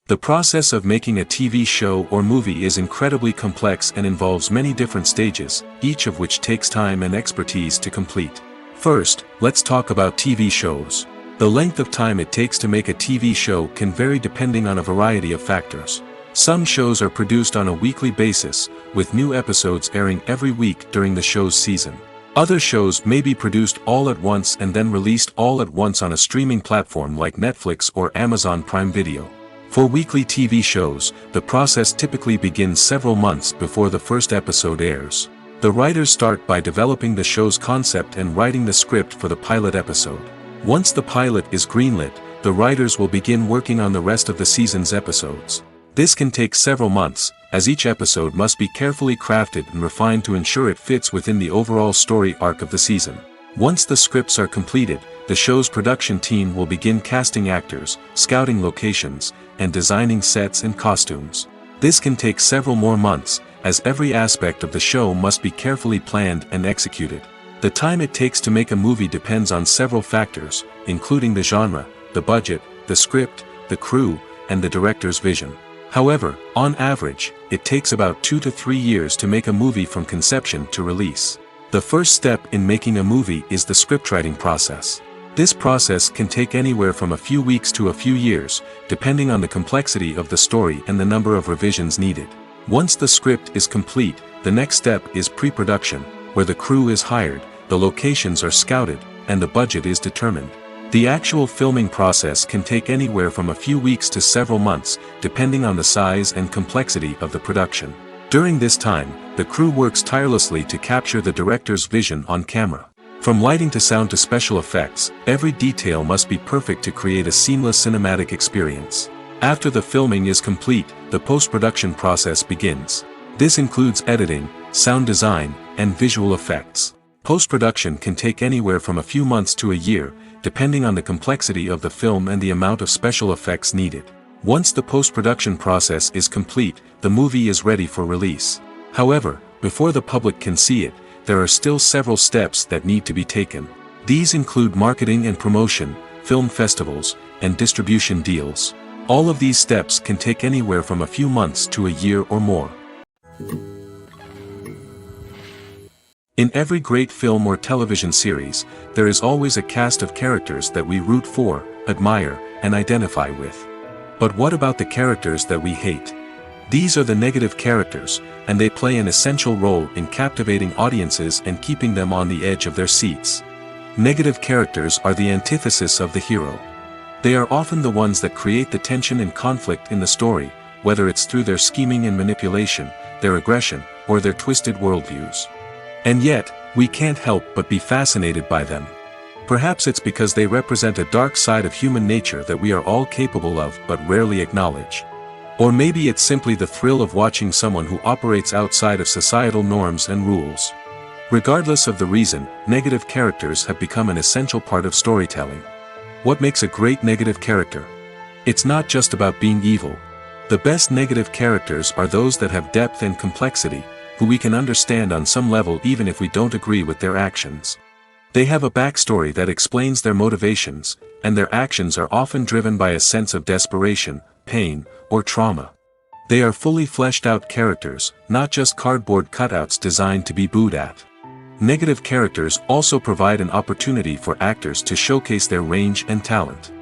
The process of making a TV show or movie is incredibly complex and involves many different stages, each of which takes time and expertise to complete. First, let's talk about TV shows. The length of time it takes to make a TV show can vary depending on a variety of factors. Some shows are produced on a weekly basis, with new episodes airing every week during the show's season. Other shows may be produced all at once and then released all at once on a streaming platform like Netflix or Amazon Prime Video. For weekly TV shows, the process typically begins several months before the first episode airs. The writers start by developing the show's concept and writing the script for the pilot episode. Once the pilot is greenlit, the writers will begin working on the rest of the season's episodes. This can take several months, as each episode must be carefully crafted and refined to ensure it fits within the overall story arc of the season. Once the scripts are completed, the show's production team will begin casting actors, scouting locations, and designing sets and costumes. This can take several more months, as every aspect of the show must be carefully planned and executed. The time it takes to make a movie depends on several factors, including the genre, the budget, the script, the crew, and the director's vision. However, on average, it takes about 2 to 3 years to make a movie from conception to release. The first step in making a movie is the scriptwriting process. This process can take anywhere from a few weeks to a few years, depending on the complexity of the story and the number of revisions needed. Once the script is complete, the next step is pre-production, where the crew is hired, the locations are scouted, and the budget is determined. The actual filming process can take anywhere from a few weeks to several months, depending on the size and complexity of the production. During this time, the crew works tirelessly to capture the director's vision on camera. From lighting to sound to special effects, every detail must be perfect to create a seamless cinematic experience. After the filming is complete, the post-production process begins. This includes editing, sound design, and visual effects. Post-production can take anywhere from a few months to a year, depending on the complexity of the film and the amount of special effects needed. Once the post-production process is complete, the movie is ready for release. However, before the public can see it, there are still several steps that need to be taken. These include marketing and promotion, film festivals, and distribution deals. All of these steps can take anywhere from a few months to a year or more. In every great film or television series, there is always a cast of characters that we root for, admire, and identify with. But what about the characters that we hate? These are the negative characters, and they play an essential role in captivating audiences and keeping them on the edge of their seats. Negative characters are the antithesis of the hero. They are often the ones that create the tension and conflict in the story, whether it's through their scheming and manipulation, their aggression, or their twisted worldviews. And yet, we can't help but be fascinated by them. Perhaps it's because they represent a dark side of human nature that we are all capable of but rarely acknowledge. Or maybe it's simply the thrill of watching someone who operates outside of societal norms and rules. Regardless of the reason, negative characters have become an essential part of storytelling. What makes a great negative character? It's not just about being evil. The best negative characters are those that have depth and complexity, who we can understand on some level even if we don't agree with their actions. They have a backstory that explains their motivations, and their actions are often driven by a sense of desperation, pain, or trauma. They are fully fleshed out characters, not just cardboard cutouts designed to be booed at. Negative characters also provide an opportunity for actors to showcase their range and talent.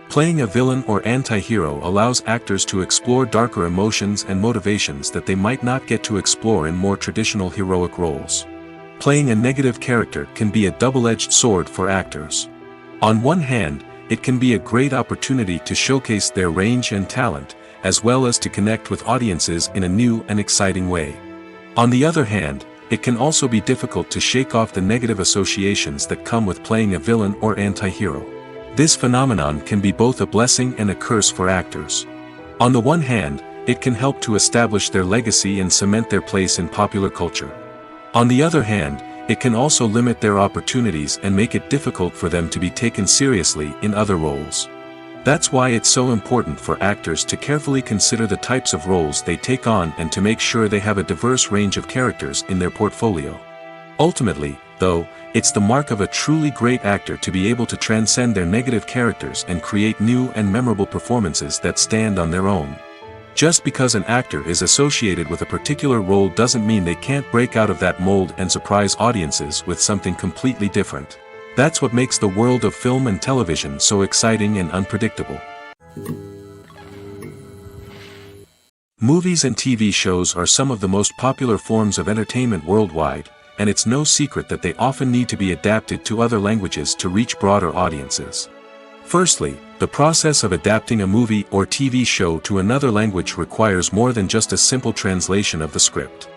Playing a villain or anti-hero allows actors to explore darker emotions and motivations that they might not get to explore in more traditional heroic roles. Playing a negative character can be a double-edged sword for actors. On one hand, it can be a great opportunity to showcase their range and talent, as well as to connect with audiences in a new and exciting way. On the other hand, it can also be difficult to shake off the negative associations that come with playing a villain or anti-hero. This phenomenon can be both a blessing and a curse for actors. On the one hand, it can help to establish their legacy and cement their place in popular culture. On the other hand, it can also limit their opportunities and make it difficult for them to be taken seriously in other roles. That's why it's so important for actors to carefully consider the types of roles they take on and to make sure they have a diverse range of characters in their portfolio. Ultimately, though, it's the mark of a truly great actor to be able to transcend their negative characters and create new and memorable performances that stand on their own. Just because an actor is associated with a particular role doesn't mean they can't break out of that mold and surprise audiences with something completely different. That's what makes the world of film and television so exciting and unpredictable. Movies and TV shows are some of the most popular forms of entertainment worldwide, and it's no secret that they often need to be adapted to other languages to reach broader audiences. Firstly, the process of adapting a movie or TV show to another language requires more than just a simple translation of the script.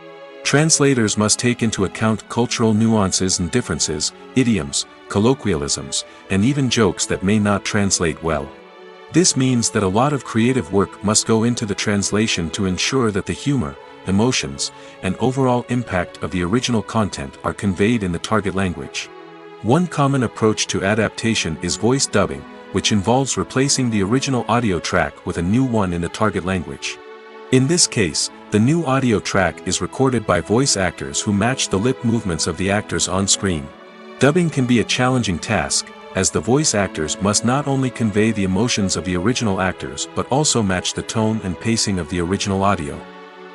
Translators must take into account cultural nuances and differences, idioms, colloquialisms, and even jokes that may not translate well. This means that a lot of creative work must go into the translation to ensure that the humor, emotions, and overall impact of the original content are conveyed in the target language. One common approach to adaptation is voice dubbing, which involves replacing the original audio track with a new one in the target language. In this case, the new audio track is recorded by voice actors who match the lip movements of the actors on screen. Dubbing can be a challenging task, as the voice actors must not only convey the emotions of the original actors but also match the tone and pacing of the original audio.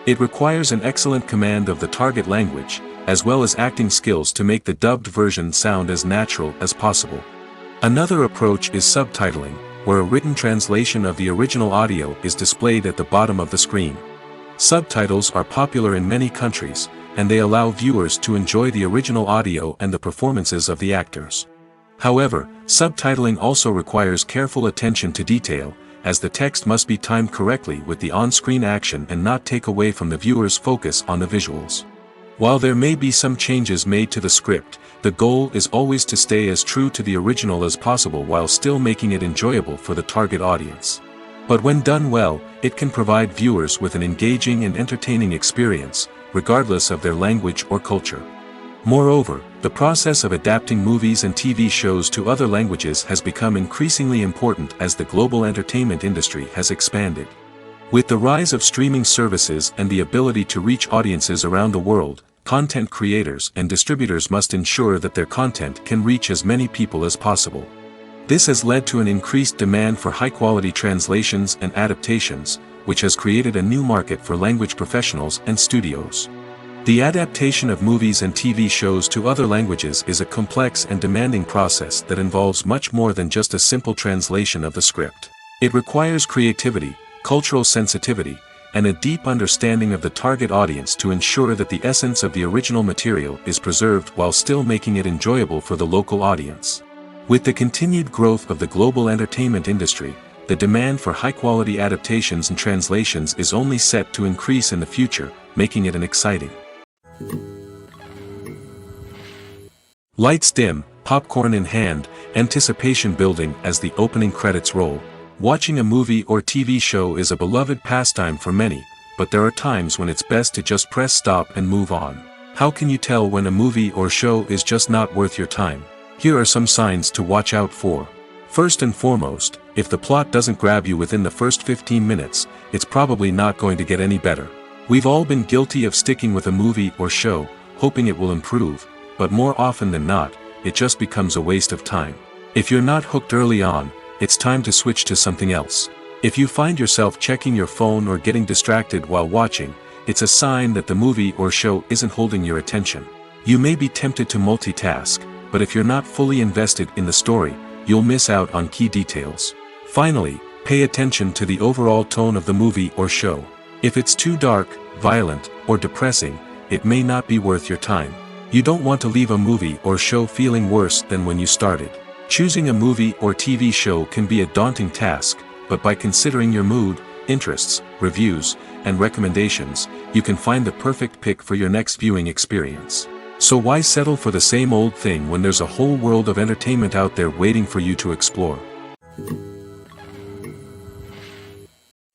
It requires an excellent command of the target language, as well as acting skills to make the dubbed version sound as natural as possible. Another approach is subtitling, where a written translation of the original audio is displayed at the bottom of the screen. Subtitles are popular in many countries, and they allow viewers to enjoy the original audio and the performances of the actors. However, subtitling also requires careful attention to detail, as the text must be timed correctly with the on-screen action and not take away from the viewer's focus on the visuals. While there may be some changes made to the script, the goal is always to stay as true to the original as possible while still making it enjoyable for the target audience. But when done well, it can provide viewers with an engaging and entertaining experience, regardless of their language or culture. Moreover, the process of adapting movies and TV shows to other languages has become increasingly important as the global entertainment industry has expanded. With the rise of streaming services and the ability to reach audiences around the world, content creators and distributors must ensure that their content can reach as many people as possible. This has led to an increased demand for high-quality translations and adaptations, which has created a new market for language professionals and studios. The adaptation of movies and TV shows to other languages is a complex and demanding process that involves much more than just a simple translation of the script. It requires creativity, cultural sensitivity, and a deep understanding of the target audience to ensure that the essence of the original material is preserved while still making it enjoyable for the local audience. With the continued growth of the global entertainment industry, the demand for high-quality adaptations and translations is only set to increase in the future, making it an exciting. Lights dim, popcorn in hand, anticipation building as the opening credits roll. Watching a movie or TV show is a beloved pastime for many, but there are times when it's best to just press stop and move on. How can you tell when a movie or show is just not worth your time? Here are some signs to watch out for. First and foremost, if the plot doesn't grab you within the first 15 minutes, it's probably not going to get any better. We've all been guilty of sticking with a movie or show, hoping it will improve, but more often than not, it just becomes a waste of time. If you're not hooked early on, it's time to switch to something else. If you find yourself checking your phone or getting distracted while watching, it's a sign that the movie or show isn't holding your attention. You may be tempted to multitask, but if you're not fully invested in the story, you'll miss out on key details. Finally, pay attention to the overall tone of the movie or show. If it's too dark, violent, or depressing, it may not be worth your time. You don't want to leave a movie or show feeling worse than when you started. Choosing a movie or TV show can be a daunting task, but by considering your mood, interests, reviews, and recommendations, you can find the perfect pick for your next viewing experience. So why settle for the same old thing when there's a whole world of entertainment out there waiting for you to explore?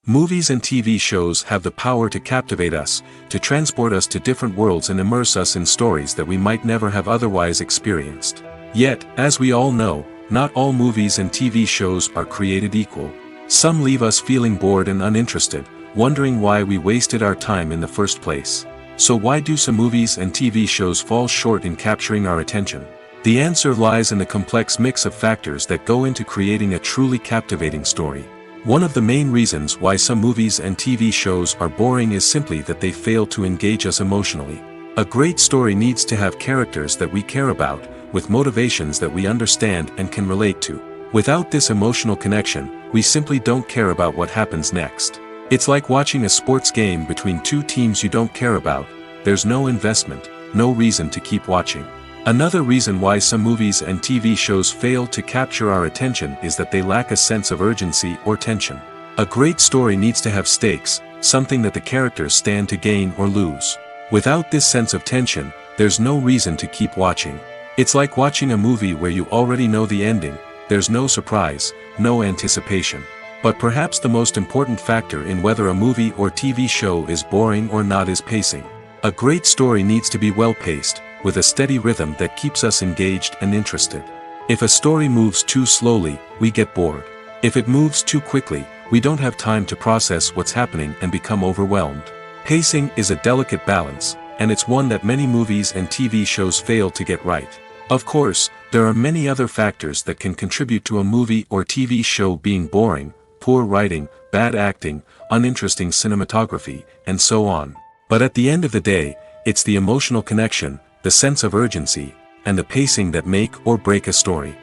Movies and TV shows have the power to captivate us, to transport us to different worlds and immerse us in stories that we might never have otherwise experienced. Yet, as we all know, not all movies and TV shows are created equal. Some leave us feeling bored and uninterested, wondering why we wasted our time in the first place. So why do some movies and TV shows fall short in capturing our attention? The answer lies in the complex mix of factors that go into creating a truly captivating story. One of the main reasons why some movies and TV shows are boring is simply that they fail to engage us emotionally. A great story needs to have characters that we care about, with motivations that we understand and can relate to. Without this emotional connection, we simply don't care about what happens next. It's like watching a sports game between two teams you don't care about. There's no investment, no reason to keep watching. Another reason why some movies and TV shows fail to capture our attention is that they lack a sense of urgency or tension. A great story needs to have stakes, something that the characters stand to gain or lose. Without this sense of tension, there's no reason to keep watching. It's like watching a movie where you already know the ending. There's no surprise, no anticipation. But perhaps the most important factor in whether a movie or TV show is boring or not is pacing. A great story needs to be well-paced, with a steady rhythm that keeps us engaged and interested. If a story moves too slowly, we get bored. If it moves too quickly, we don't have time to process what's happening and become overwhelmed. Pacing is a delicate balance, and it's one that many movies and TV shows fail to get right. Of course, there are many other factors that can contribute to a movie or TV show being boring: poor writing, bad acting, uninteresting cinematography, and so on. But at the end of the day, it's the emotional connection, the sense of urgency, and the pacing that make or break a story.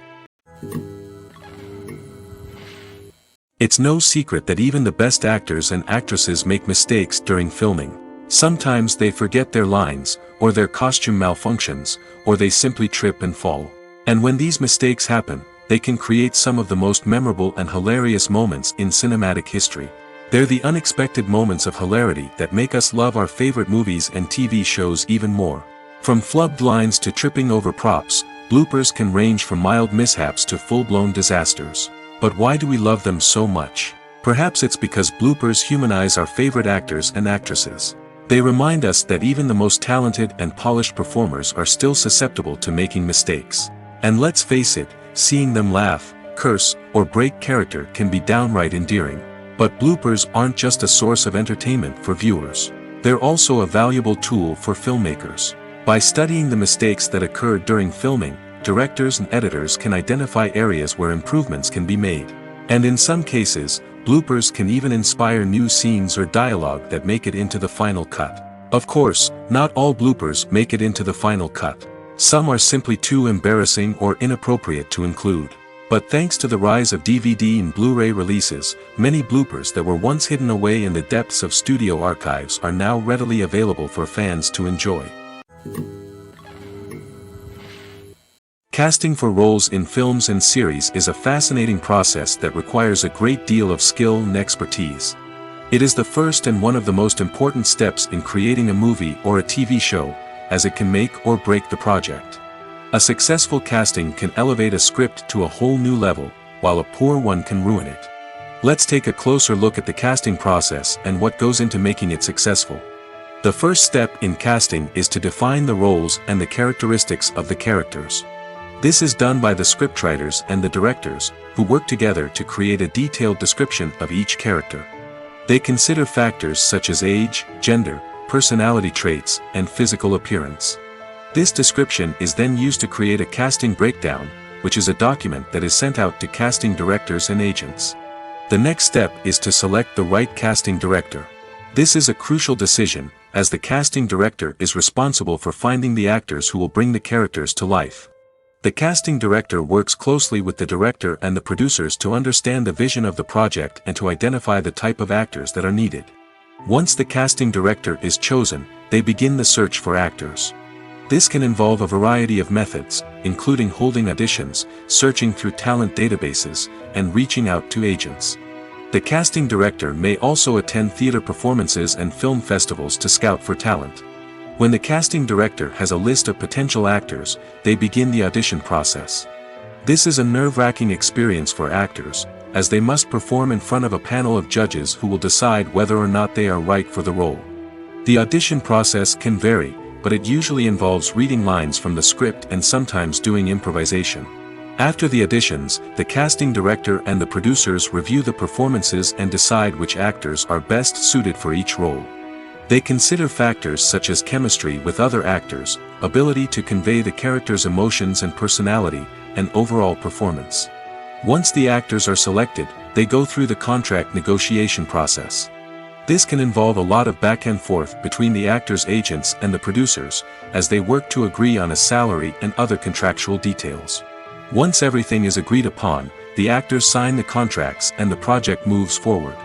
It's no secret that even the best actors and actresses make mistakes during filming. Sometimes they forget their lines, or their costume malfunctions, or they simply trip and fall. And when these mistakes happen, they can create some of the most memorable and hilarious moments in cinematic history. They're the unexpected moments of hilarity that make us love our favorite movies and TV shows even more. From flubbed lines to tripping over props, bloopers can range from mild mishaps to full-blown disasters. But why do we love them so much? Perhaps it's because bloopers humanize our favorite actors and actresses. They remind us that even the most talented and polished performers are still susceptible to making mistakes. And let's face it, seeing them laugh, curse, or break character can be downright endearing. But bloopers aren't just a source of entertainment for viewers. They're also a valuable tool for filmmakers. By studying the mistakes that occurred during filming, directors and editors can identify areas where improvements can be made. And in some cases, bloopers can even inspire new scenes or dialogue that make it into the final cut. Of course, not all bloopers make it into the final cut. Some are simply too embarrassing or inappropriate to include. But thanks to the rise of DVD and Blu-ray releases, many bloopers that were once hidden away in the depths of studio archives are now readily available for fans to enjoy. Casting for roles in films and series is a fascinating process that requires a great deal of skill and expertise. It is the first and one of the most important steps in creating a movie or a TV show, as it can make or break the project. A successful casting can elevate a script to a whole new level, while a poor one can ruin it. Let's take a closer look at the casting process and what goes into making it successful. The first step in casting is to define the roles and the characteristics of the characters. This is done by the scriptwriters and the directors, who work together to create a detailed description of each character. They consider factors such as age, gender, personality traits, and physical appearance. This description is then used to create a casting breakdown, which is a document that is sent out to casting directors and agents. The next step is to select the right casting director. This is a crucial decision, as the casting director is responsible for finding the actors who will bring the characters to life. The casting director works closely with the director and the producers to understand the vision of the project and to identify the type of actors that are needed. Once the casting director is chosen, they begin the search for actors. This can involve a variety of methods, including holding auditions, searching through talent databases, and reaching out to agents. The casting director may also attend theater performances and film festivals to scout for talent. When the casting director has a list of potential actors, they begin the audition process. This is a nerve-wracking experience for actors, as they must perform in front of a panel of judges who will decide whether or not they are right for the role. The audition process can vary, but it usually involves reading lines from the script and sometimes doing improvisation. After the auditions, the casting director and the producers review the performances and decide which actors are best suited for each role. They consider factors such as chemistry with other actors, ability to convey the character's emotions and personality, and overall performance. Once the actors are selected, they go through the contract negotiation process. This can involve a lot of back and forth between the actors' agents and the producers, as they work to agree on a salary and other contractual details. Once everything is agreed upon, the actors sign the contracts and the project moves forward.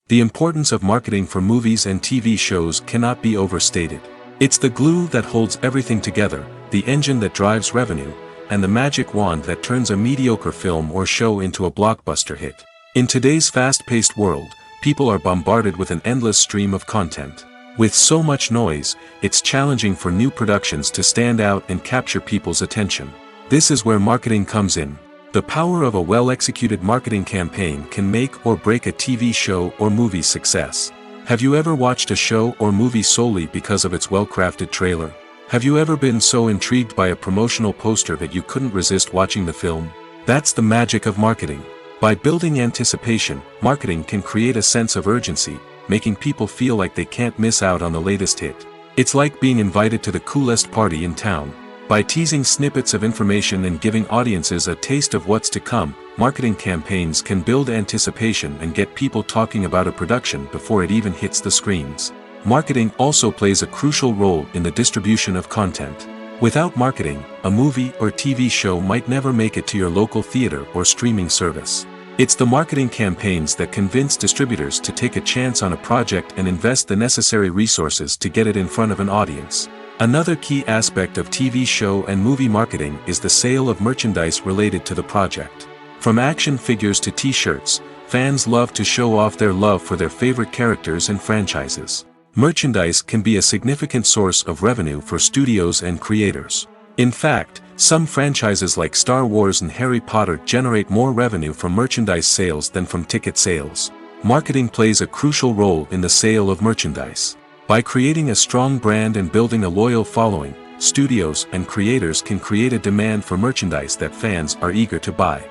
The importance of marketing for movies and TV shows cannot be overstated. It's the glue that holds everything together, the engine that drives revenue, and the magic wand that turns a mediocre film or show into a blockbuster hit. In today's fast-paced world, people are bombarded with an endless stream of content. With so much noise, it's challenging for new productions to stand out and capture people's attention. This is where marketing comes in. The power of a well-executed marketing campaign can make or break a TV show or movie's success. Have you ever watched a show or movie solely because of its well-crafted trailer? Have you ever been so intrigued by a promotional poster that you couldn't resist watching the film? That's the magic of marketing. By building anticipation, marketing can create a sense of urgency, making people feel like they can't miss out on the latest hit. It's like being invited to the coolest party in town. By teasing snippets of information and giving audiences a taste of what's to come, marketing campaigns can build anticipation and get people talking about a production before it even hits the screens. Marketing also plays a crucial role in the distribution of content. Without marketing, a movie or TV show might never make it to your local theater or streaming service. It's the marketing campaigns that convince distributors to take a chance on a project and invest the necessary resources to get it in front of an audience. Another key aspect of TV show and movie marketing is the sale of merchandise related to the project. From action figures to t-shirts, fans love to show off their love for their favorite characters and franchises. Merchandise can be a significant source of revenue for studios and creators. In fact, some franchises like Star Wars and Harry Potter generate more revenue from merchandise sales than from ticket sales. Marketing plays a crucial role in the sale of merchandise. By creating a strong brand and building a loyal following, studios and creators can create a demand for merchandise that fans are eager to buy.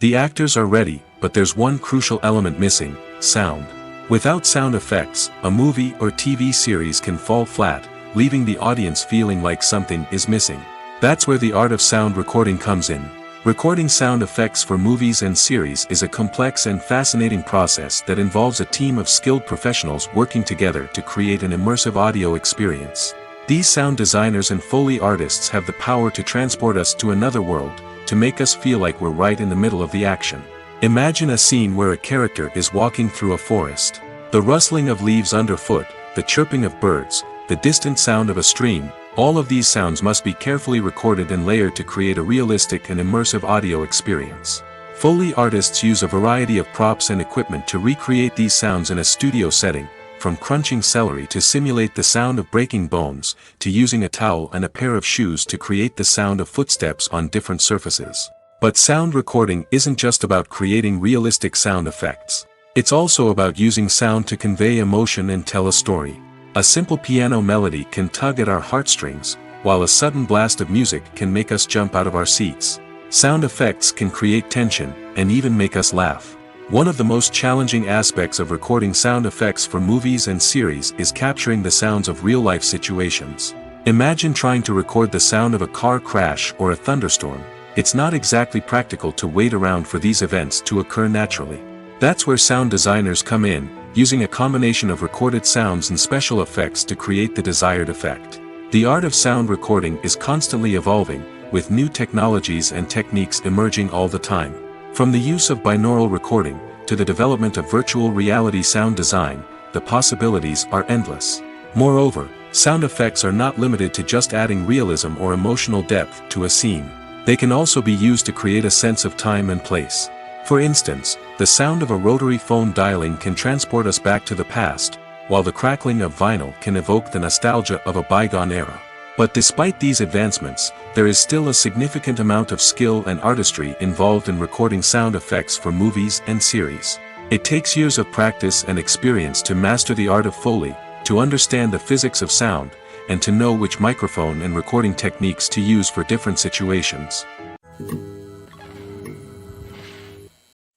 The actors are ready, but there's one crucial element missing: sound. Without sound effects, a movie or TV series can fall flat, leaving the audience feeling like something is missing. That's where the art of sound recording comes in. Recording sound effects for movies and series is a complex and fascinating process that involves a team of skilled professionals working together to create an immersive audio experience. These sound designers and Foley artists have the power to transport us to another world, to make us feel like we're right in the middle of the action. Imagine a scene where a character is walking through a forest. The rustling of leaves underfoot, the chirping of birds, the distant sound of a stream, all of these sounds must be carefully recorded and layered to create a realistic and immersive audio experience. Foley artists use a variety of props and equipment to recreate these sounds in a studio setting, from crunching celery to simulate the sound of breaking bones, to using a towel and a pair of shoes to create the sound of footsteps on different surfaces. But sound recording isn't just about creating realistic sound effects. It's also about using sound to convey emotion and tell a story. A simple piano melody can tug at our heartstrings, while a sudden blast of music can make us jump out of our seats. Sound effects can create tension, and even make us laugh. One of the most challenging aspects of recording sound effects for movies and series is capturing the sounds of real-life situations. Imagine trying to record the sound of a car crash or a thunderstorm. It's not exactly practical to wait around for these events to occur naturally. That's where sound designers come in, using a combination of recorded sounds and special effects to create the desired effect. The art of sound recording is constantly evolving, with new technologies and techniques emerging all the time. From the use of binaural recording, to the development of virtual reality sound design, the possibilities are endless. Moreover, sound effects are not limited to just adding realism or emotional depth to a scene. They can also be used to create a sense of time and place. For instance, the sound of a rotary phone dialing can transport us back to the past, while the crackling of vinyl can evoke the nostalgia of a bygone era. But despite these advancements, there is still a significant amount of skill and artistry involved in recording sound effects for movies and series. It takes years of practice and experience to master the art of Foley, to understand the physics of sound, and to know which microphone and recording techniques to use for different situations.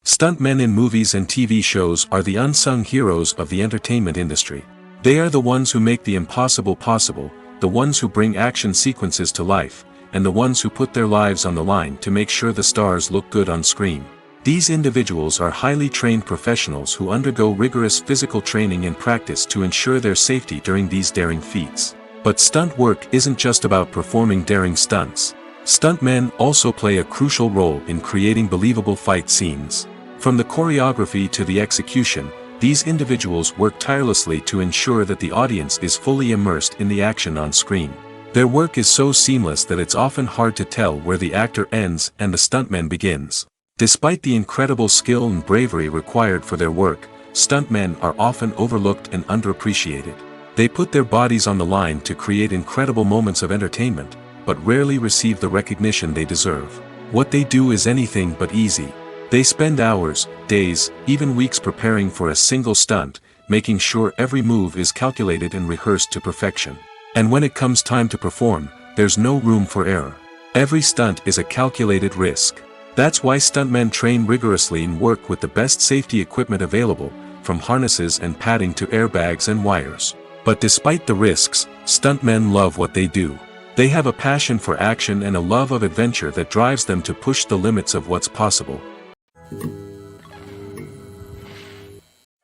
Stuntmen in movies and TV shows are the unsung heroes of the entertainment industry. They are the ones who make the impossible possible, the ones who bring action sequences to life, and the ones who put their lives on the line to make sure the stars look good on screen. These individuals are highly trained professionals who undergo rigorous physical training and practice to ensure their safety during these daring feats. But stunt work isn't just about performing daring stunts. Stuntmen also play a crucial role in creating believable fight scenes. From the choreography to the execution, these individuals work tirelessly to ensure that the audience is fully immersed in the action on screen. Their work is so seamless that it's often hard to tell where the actor ends and the stuntman begins. Despite the incredible skill and bravery required for their work, stuntmen are often overlooked and underappreciated. They put their bodies on the line to create incredible moments of entertainment, but rarely receive the recognition they deserve. What they do is anything but easy. They spend hours, days, even weeks preparing for a single stunt, making sure every move is calculated and rehearsed to perfection. And when it comes time to perform, there's no room for error. Every stunt is a calculated risk. That's why stuntmen train rigorously and work with the best safety equipment available, from harnesses and padding to airbags and wires. But despite the risks, stuntmen love what they do. They have a passion for action and a love of adventure that drives them to push the limits of what's possible.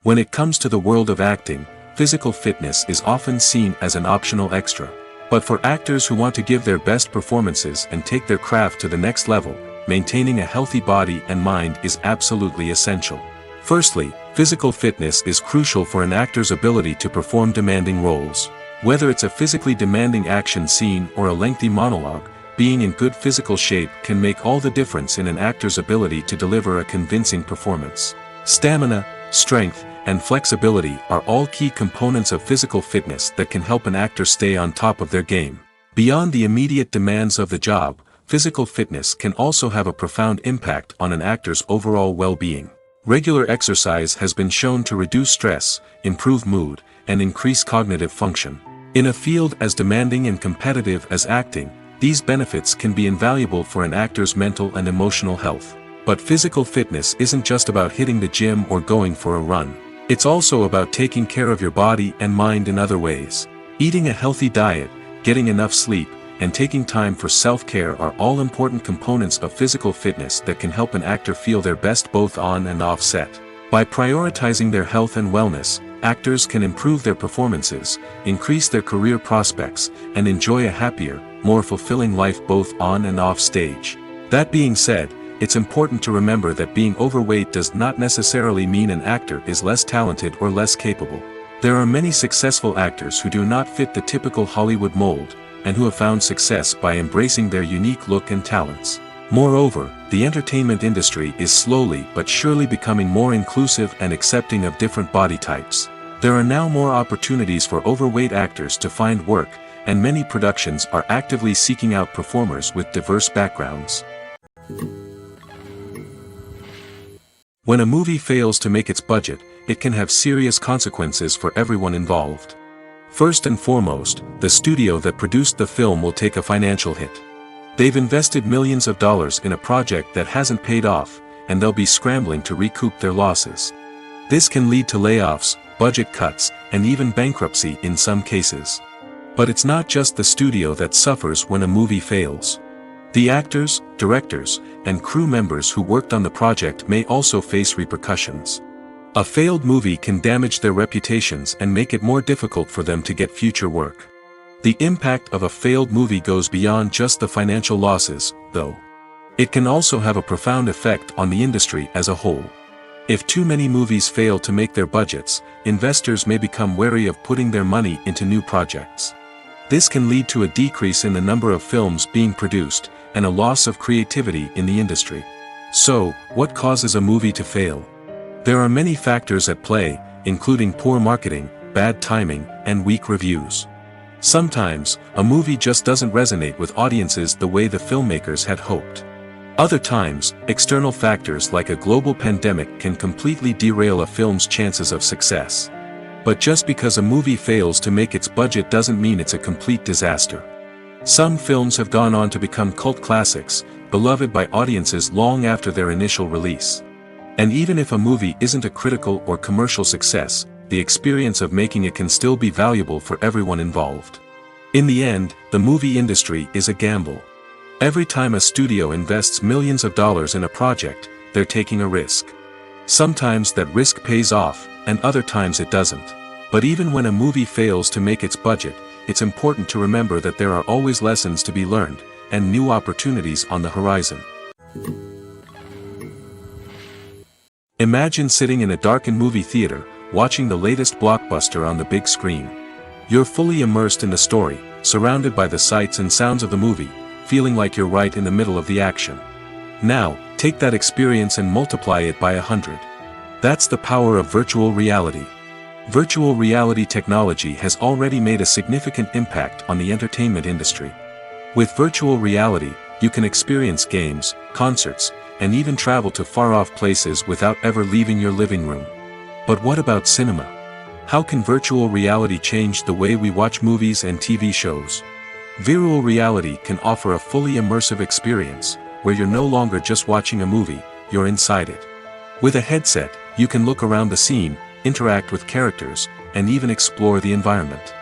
When it comes to the world of acting, physical fitness is often seen as an optional extra. But for actors who want to give their best performances and take their craft to the next level, maintaining a healthy body and mind is absolutely essential. Firstly, physical fitness is crucial for an actor's ability to perform demanding roles. Whether it's a physically demanding action scene or a lengthy monologue, being in good physical shape can make all the difference in an actor's ability to deliver a convincing performance. Stamina, strength, and flexibility are all key components of physical fitness that can help an actor stay on top of their game. Beyond the immediate demands of the job, physical fitness can also have a profound impact on an actor's overall well-being. Regular exercise has been shown to reduce stress, improve mood, and increase cognitive function. In a field as demanding and competitive as acting, these benefits can be invaluable for an actor's mental and emotional health. But physical fitness isn't just about hitting the gym or going for a run. It's also about taking care of your body and mind in other ways. Eating a healthy diet, getting enough sleep, and taking time for self-care are all important components of physical fitness that can help an actor feel their best both on and off set. By prioritizing their health and wellness, actors can improve their performances, increase their career prospects, and enjoy a happier, more fulfilling life both on and off stage. That being said, it's important to remember that being overweight does not necessarily mean an actor is less talented or less capable. There are many successful actors who do not fit the typical Hollywood mold, and who have found success by embracing their unique look and talents. Moreover, the entertainment industry is slowly but surely becoming more inclusive and accepting of different body types. There are now more opportunities for overweight actors to find work, and many productions are actively seeking out performers with diverse backgrounds. When a movie fails to make its budget, it can have serious consequences for everyone involved. First and foremost, the studio that produced the film will take a financial hit. They've invested millions of dollars in a project that hasn't paid off, and they'll be scrambling to recoup their losses. This can lead to layoffs, budget cuts, and even bankruptcy in some cases. But it's not just the studio that suffers when a movie fails. The actors, directors, and crew members who worked on the project may also face repercussions. A failed movie can damage their reputations and make it more difficult for them to get future work. The impact of a failed movie goes beyond just the financial losses, though. It can also have a profound effect on the industry as a whole. If too many movies fail to make their budgets, investors may become wary of putting their money into new projects. This can lead to a decrease in the number of films being produced, and a loss of creativity in the industry. So, what causes a movie to fail? There are many factors at play, including poor marketing, bad timing, and weak reviews. Sometimes, a movie just doesn't resonate with audiences the way the filmmakers had hoped. Other times, external factors like a global pandemic can completely derail a film's chances of success. But just because a movie fails to make its budget doesn't mean it's a complete disaster. Some films have gone on to become cult classics, beloved by audiences long after their initial release. And even if a movie isn't a critical or commercial success, the experience of making it can still be valuable for everyone involved. In the end, the movie industry is a gamble. Every time a studio invests millions of dollars in a project, they're taking a risk. Sometimes that risk pays off, and other times it doesn't. But even when a movie fails to make its budget, it's important to remember that there are always lessons to be learned, and new opportunities on the horizon. Imagine sitting in a darkened movie theater, watching the latest blockbuster on the big screen. You're fully immersed in the story, surrounded by the sights and sounds of the movie, feeling like you're right in the middle of the action. Now, take that experience and multiply it by 100. That's the power of virtual reality. Virtual reality technology has already made a significant impact on the entertainment industry. With virtual reality, you can experience games, concerts, and even travel to far-off places without ever leaving your living room. But what about cinema? How can virtual reality change the way we watch movies and TV shows? Virtual reality can offer a fully immersive experience, where you're no longer just watching a movie, you're inside it. With a headset, you can look around the scene, interact with characters, and even explore the environment.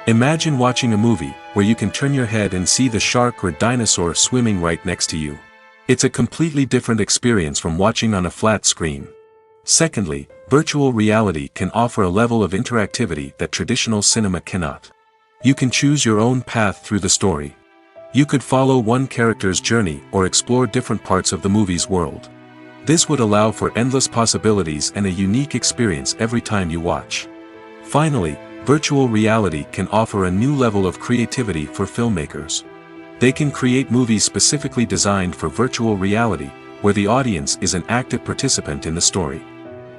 Imagine watching a movie, where you can turn your head and see the shark or dinosaur swimming right next to you. It's a completely different experience from watching on a flat screen. Secondly, virtual reality can offer a level of interactivity that traditional cinema cannot. You can choose your own path through the story. You could follow one character's journey or explore different parts of the movie's world. This would allow for endless possibilities and a unique experience every time you watch. Finally, virtual reality can offer a new level of creativity for filmmakers. They can create movies specifically designed for virtual reality, where the audience is an active participant in the story.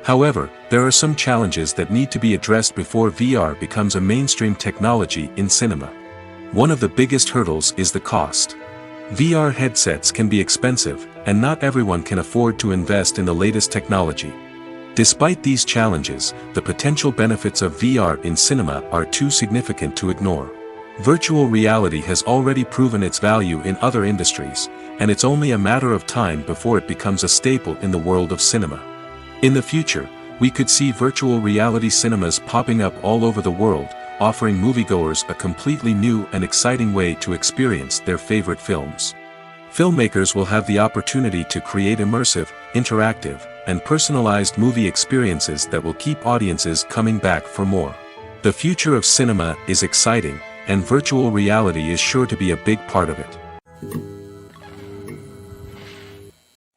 However, there are some challenges that need to be addressed before VR becomes a mainstream technology in cinema. One of the biggest hurdles is the cost. VR headsets can be expensive, and not everyone can afford to invest in the latest technology. Despite these challenges, the potential benefits of VR in cinema are too significant to ignore. Virtual reality has already proven its value in other industries, and it's only a matter of time before it becomes a staple in the world of cinema. In the future, we could see virtual reality cinemas popping up all over the world, offering moviegoers a completely new and exciting way to experience their favorite films. Filmmakers will have the opportunity to create immersive, interactive, and personalized movie experiences that will keep audiences coming back for more. The future of cinema is exciting, and virtual reality is sure to be a big part of it.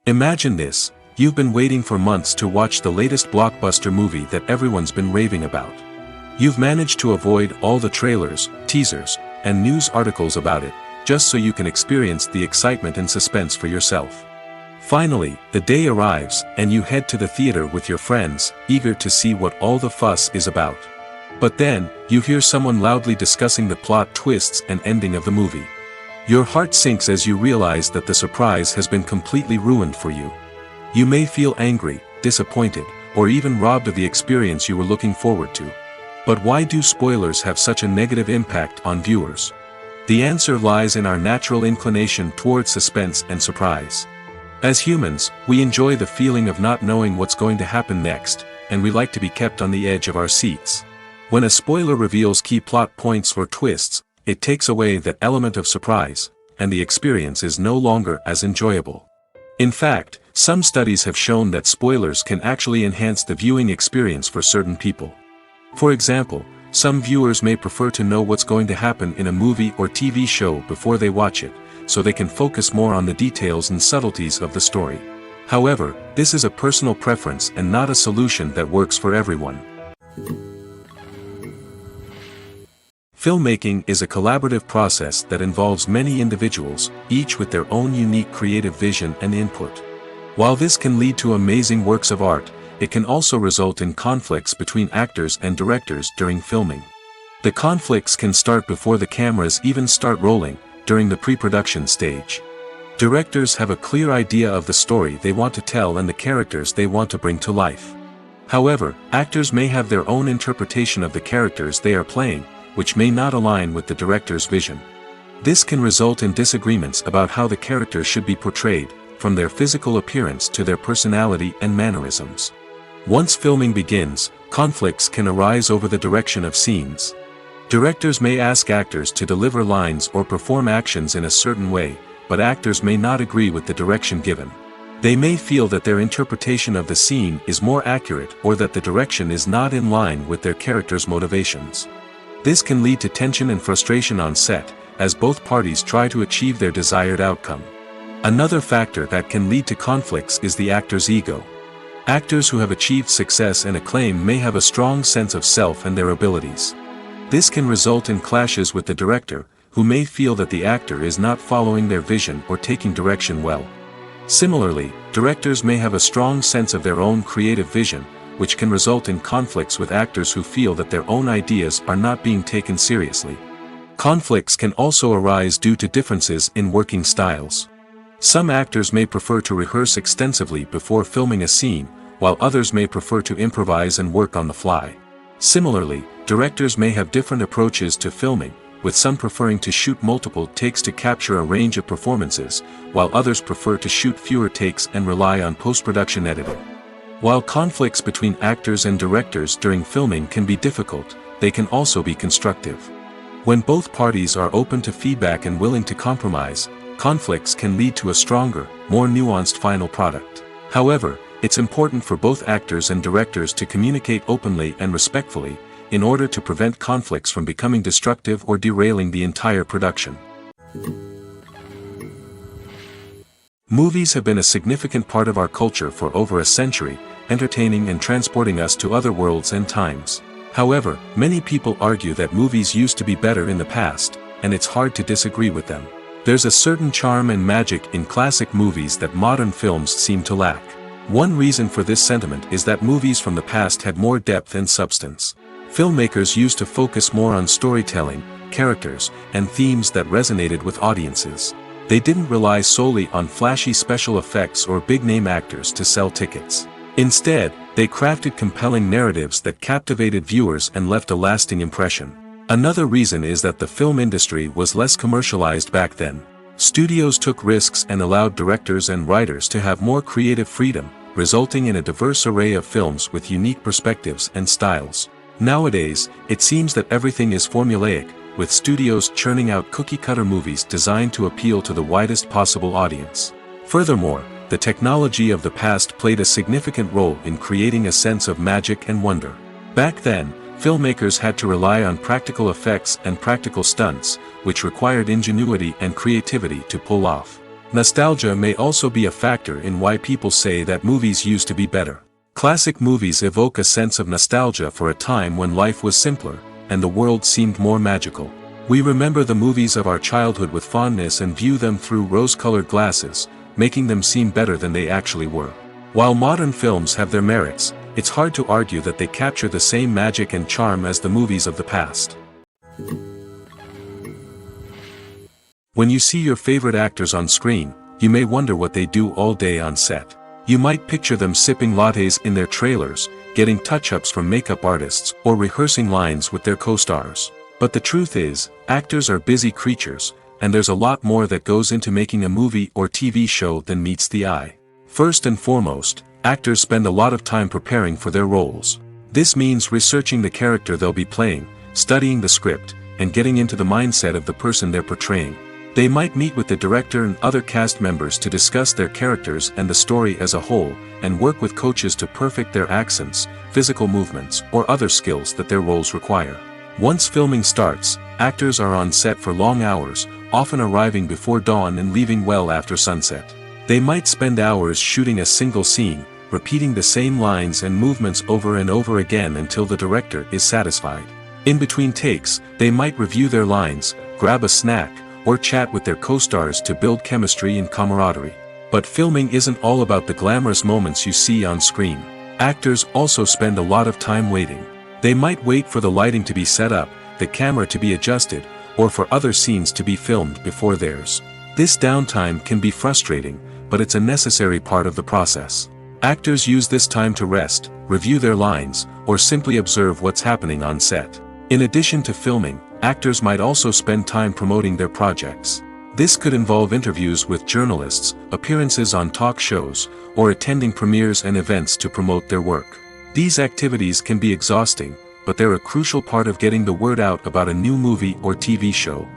Imagine this: you've been waiting for months to watch the latest blockbuster movie that everyone's been raving about. You've managed to avoid all the trailers, teasers, and news articles about it, just so you can experience the excitement and suspense for yourself. Finally, the day arrives, and you head to the theater with your friends, eager to see what all the fuss is about. But then, you hear someone loudly discussing the plot twists and ending of the movie. Your heart sinks as you realize that the surprise has been completely ruined for you. You may feel angry, disappointed, or even robbed of the experience you were looking forward to. But why do spoilers have such a negative impact on viewers? The answer lies in our natural inclination toward suspense and surprise. As humans, we enjoy the feeling of not knowing what's going to happen next, and we like to be kept on the edge of our seats. When a spoiler reveals key plot points or twists, it takes away that element of surprise, and the experience is no longer as enjoyable. In fact, some studies have shown that spoilers can actually enhance the viewing experience for certain people. For example, some viewers may prefer to know what's going to happen in a movie or TV show before they watch it, so they can focus more on the details and subtleties of the story. However, this is a personal preference and not a solution that works for everyone. Filmmaking is a collaborative process that involves many individuals, each with their own unique creative vision and input. While this can lead to amazing works of art, it can also result in conflicts between actors and directors during filming. The conflicts can start before the cameras even start rolling, during the pre-production stage. Directors have a clear idea of the story they want to tell and the characters they want to bring to life. However, actors may have their own interpretation of the characters they are playing, which may not align with the director's vision. This can result in disagreements about how the characters should be portrayed, from their physical appearance to their personality and mannerisms. Once filming begins, conflicts can arise over the direction of scenes. Directors may ask actors to deliver lines or perform actions in a certain way, but actors may not agree with the direction given. They may feel that their interpretation of the scene is more accurate or that the direction is not in line with their character's motivations. This can lead to tension and frustration on set, as both parties try to achieve their desired outcome. Another factor that can lead to conflicts is the actor's ego. Actors who have achieved success and acclaim may have a strong sense of self and their abilities. This can result in clashes with the director, who may feel that the actor is not following their vision or taking direction well. Similarly, directors may have a strong sense of their own creative vision, which can result in conflicts with actors who feel that their own ideas are not being taken seriously. Conflicts can also arise due to differences in working styles. Some actors may prefer to rehearse extensively before filming a scene, while others may prefer to improvise and work on the fly. Similarly, directors may have different approaches to filming, with some preferring to shoot multiple takes to capture a range of performances, while others prefer to shoot fewer takes and rely on post-production editing. While conflicts between actors and directors during filming can be difficult, they can also be constructive. When both parties are open to feedback and willing to compromise, conflicts can lead to a stronger, more nuanced final product. However, it's important for both actors and directors to communicate openly and respectfully, in order to prevent conflicts from becoming destructive or derailing the entire production. Movies have been a significant part of our culture for over a century, entertaining and transporting us to other worlds and times. However, many people argue that movies used to be better in the past, and it's hard to disagree with them. There's a certain charm and magic in classic movies that modern films seem to lack. One reason for this sentiment is that movies from the past had more depth and substance. Filmmakers used to focus more on storytelling, characters, and themes that resonated with audiences. They didn't rely solely on flashy special effects or big-name actors to sell tickets. Instead, they crafted compelling narratives that captivated viewers and left a lasting impression. Another reason is that the film industry was less commercialized back then. Studios took risks and allowed directors and writers to have more creative freedom, resulting in a diverse array of films with unique perspectives and styles. Nowadays, it seems that everything is formulaic, with studios churning out cookie-cutter movies designed to appeal to the widest possible audience. Furthermore, the technology of the past played a significant role in creating a sense of magic and wonder. Back then, filmmakers had to rely on practical effects and practical stunts, which required ingenuity and creativity to pull off. Nostalgia may also be a factor in why people say that movies used to be better. Classic movies evoke a sense of nostalgia for a time when life was simpler, and the world seemed more magical. We remember the movies of our childhood with fondness and view them through rose-colored glasses, making them seem better than they actually were. While modern films have their merits, it's hard to argue that they capture the same magic and charm as the movies of the past. When you see your favorite actors on screen, you may wonder what they do all day on set. You might picture them sipping lattes in their trailers, getting touch-ups from makeup artists, or rehearsing lines with their co-stars. But the truth is, actors are busy creatures, and there's a lot more that goes into making a movie or TV show than meets the eye. First and foremost, actors spend a lot of time preparing for their roles. This means researching the character they'll be playing, studying the script, and getting into the mindset of the person they're portraying. They might meet with the director and other cast members to discuss their characters and the story as a whole, and work with coaches to perfect their accents, physical movements, or other skills that their roles require. Once filming starts, actors are on set for long hours, often arriving before dawn and leaving well after sunset. They might spend hours shooting a single scene, repeating the same lines and movements over and over again until the director is satisfied. In between takes, they might review their lines, grab a snack, or chat with their co-stars to build chemistry and camaraderie. But filming isn't all about the glamorous moments you see on screen. Actors also spend a lot of time waiting. They might wait for the lighting to be set up, the camera to be adjusted, or for other scenes to be filmed before theirs. This downtime can be frustrating, but it's a necessary part of the process. Actors use this time to rest, review their lines, or simply observe what's happening on set. In addition to filming, actors might also spend time promoting their projects. This could involve interviews with journalists, appearances on talk shows, or attending premieres and events to promote their work. These activities can be exhausting, but they're a crucial part of getting the word out about a new movie or TV show.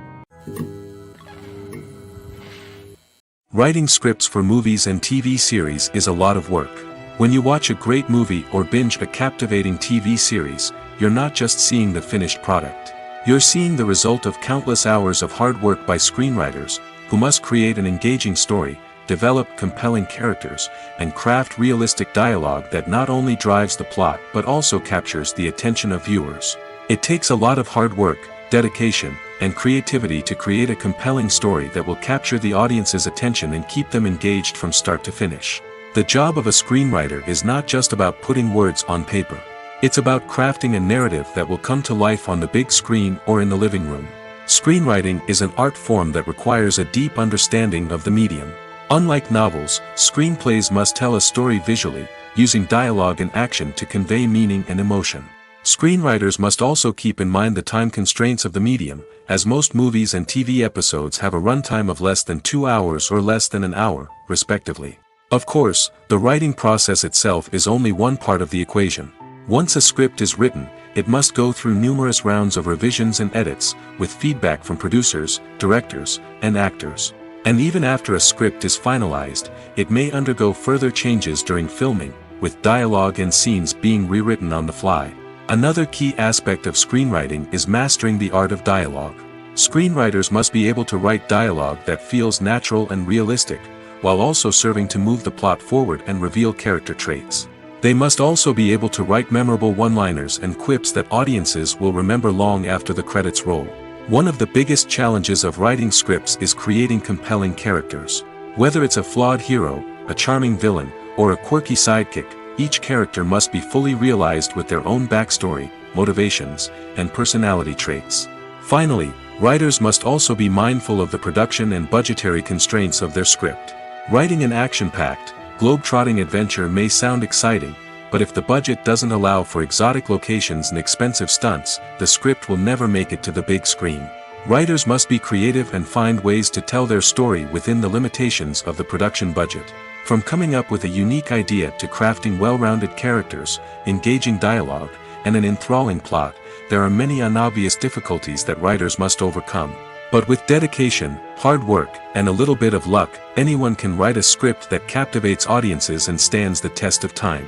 Writing scripts for movies and TV series is a lot of work. When you watch a great movie or binge a captivating TV series, you're not just seeing the finished product. You're seeing the result of countless hours of hard work by screenwriters, who must create an engaging story, develop compelling characters, and craft realistic dialogue that not only drives the plot but also captures the attention of viewers. It takes a lot of hard work, dedication, and creativity to create a compelling story that will capture the audience's attention and keep them engaged from start to finish. The job of a screenwriter is not just about putting words on paper. It's about crafting a narrative that will come to life on the big screen or in the living room. Screenwriting is an art form that requires a deep understanding of the medium. Unlike novels, screenplays must tell a story visually, using dialogue and action to convey meaning and emotion. Screenwriters must also keep in mind the time constraints of the medium, as most movies and TV episodes have a runtime of less than 2 hours or less than an hour, respectively. Of course, the writing process itself is only one part of the equation. Once a script is written, it must go through numerous rounds of revisions and edits, with feedback from producers, directors, and actors. And even after a script is finalized, it may undergo further changes during filming, with dialogue and scenes being rewritten on the fly. Another key aspect of screenwriting is mastering the art of dialogue. Screenwriters must be able to write dialogue that feels natural and realistic, while also serving to move the plot forward and reveal character traits. They must also be able to write memorable one-liners and quips that audiences will remember long after the credits roll. One of the biggest challenges of writing scripts is creating compelling characters. Whether it's a flawed hero, a charming villain, or a quirky sidekick, each character must be fully realized with their own backstory, motivations, and personality traits. Finally, writers must also be mindful of the production and budgetary constraints of their script. Writing an action-packed, globe-trotting adventure may sound exciting, but if the budget doesn't allow for exotic locations and expensive stunts, the script will never make it to the big screen. Writers must be creative and find ways to tell their story within the limitations of the production budget. From coming up with a unique idea to crafting well-rounded characters, engaging dialogue, and an enthralling plot, there are many unobvious difficulties that writers must overcome. But with dedication, hard work, and a little bit of luck, anyone can write a script that captivates audiences and stands the test of time.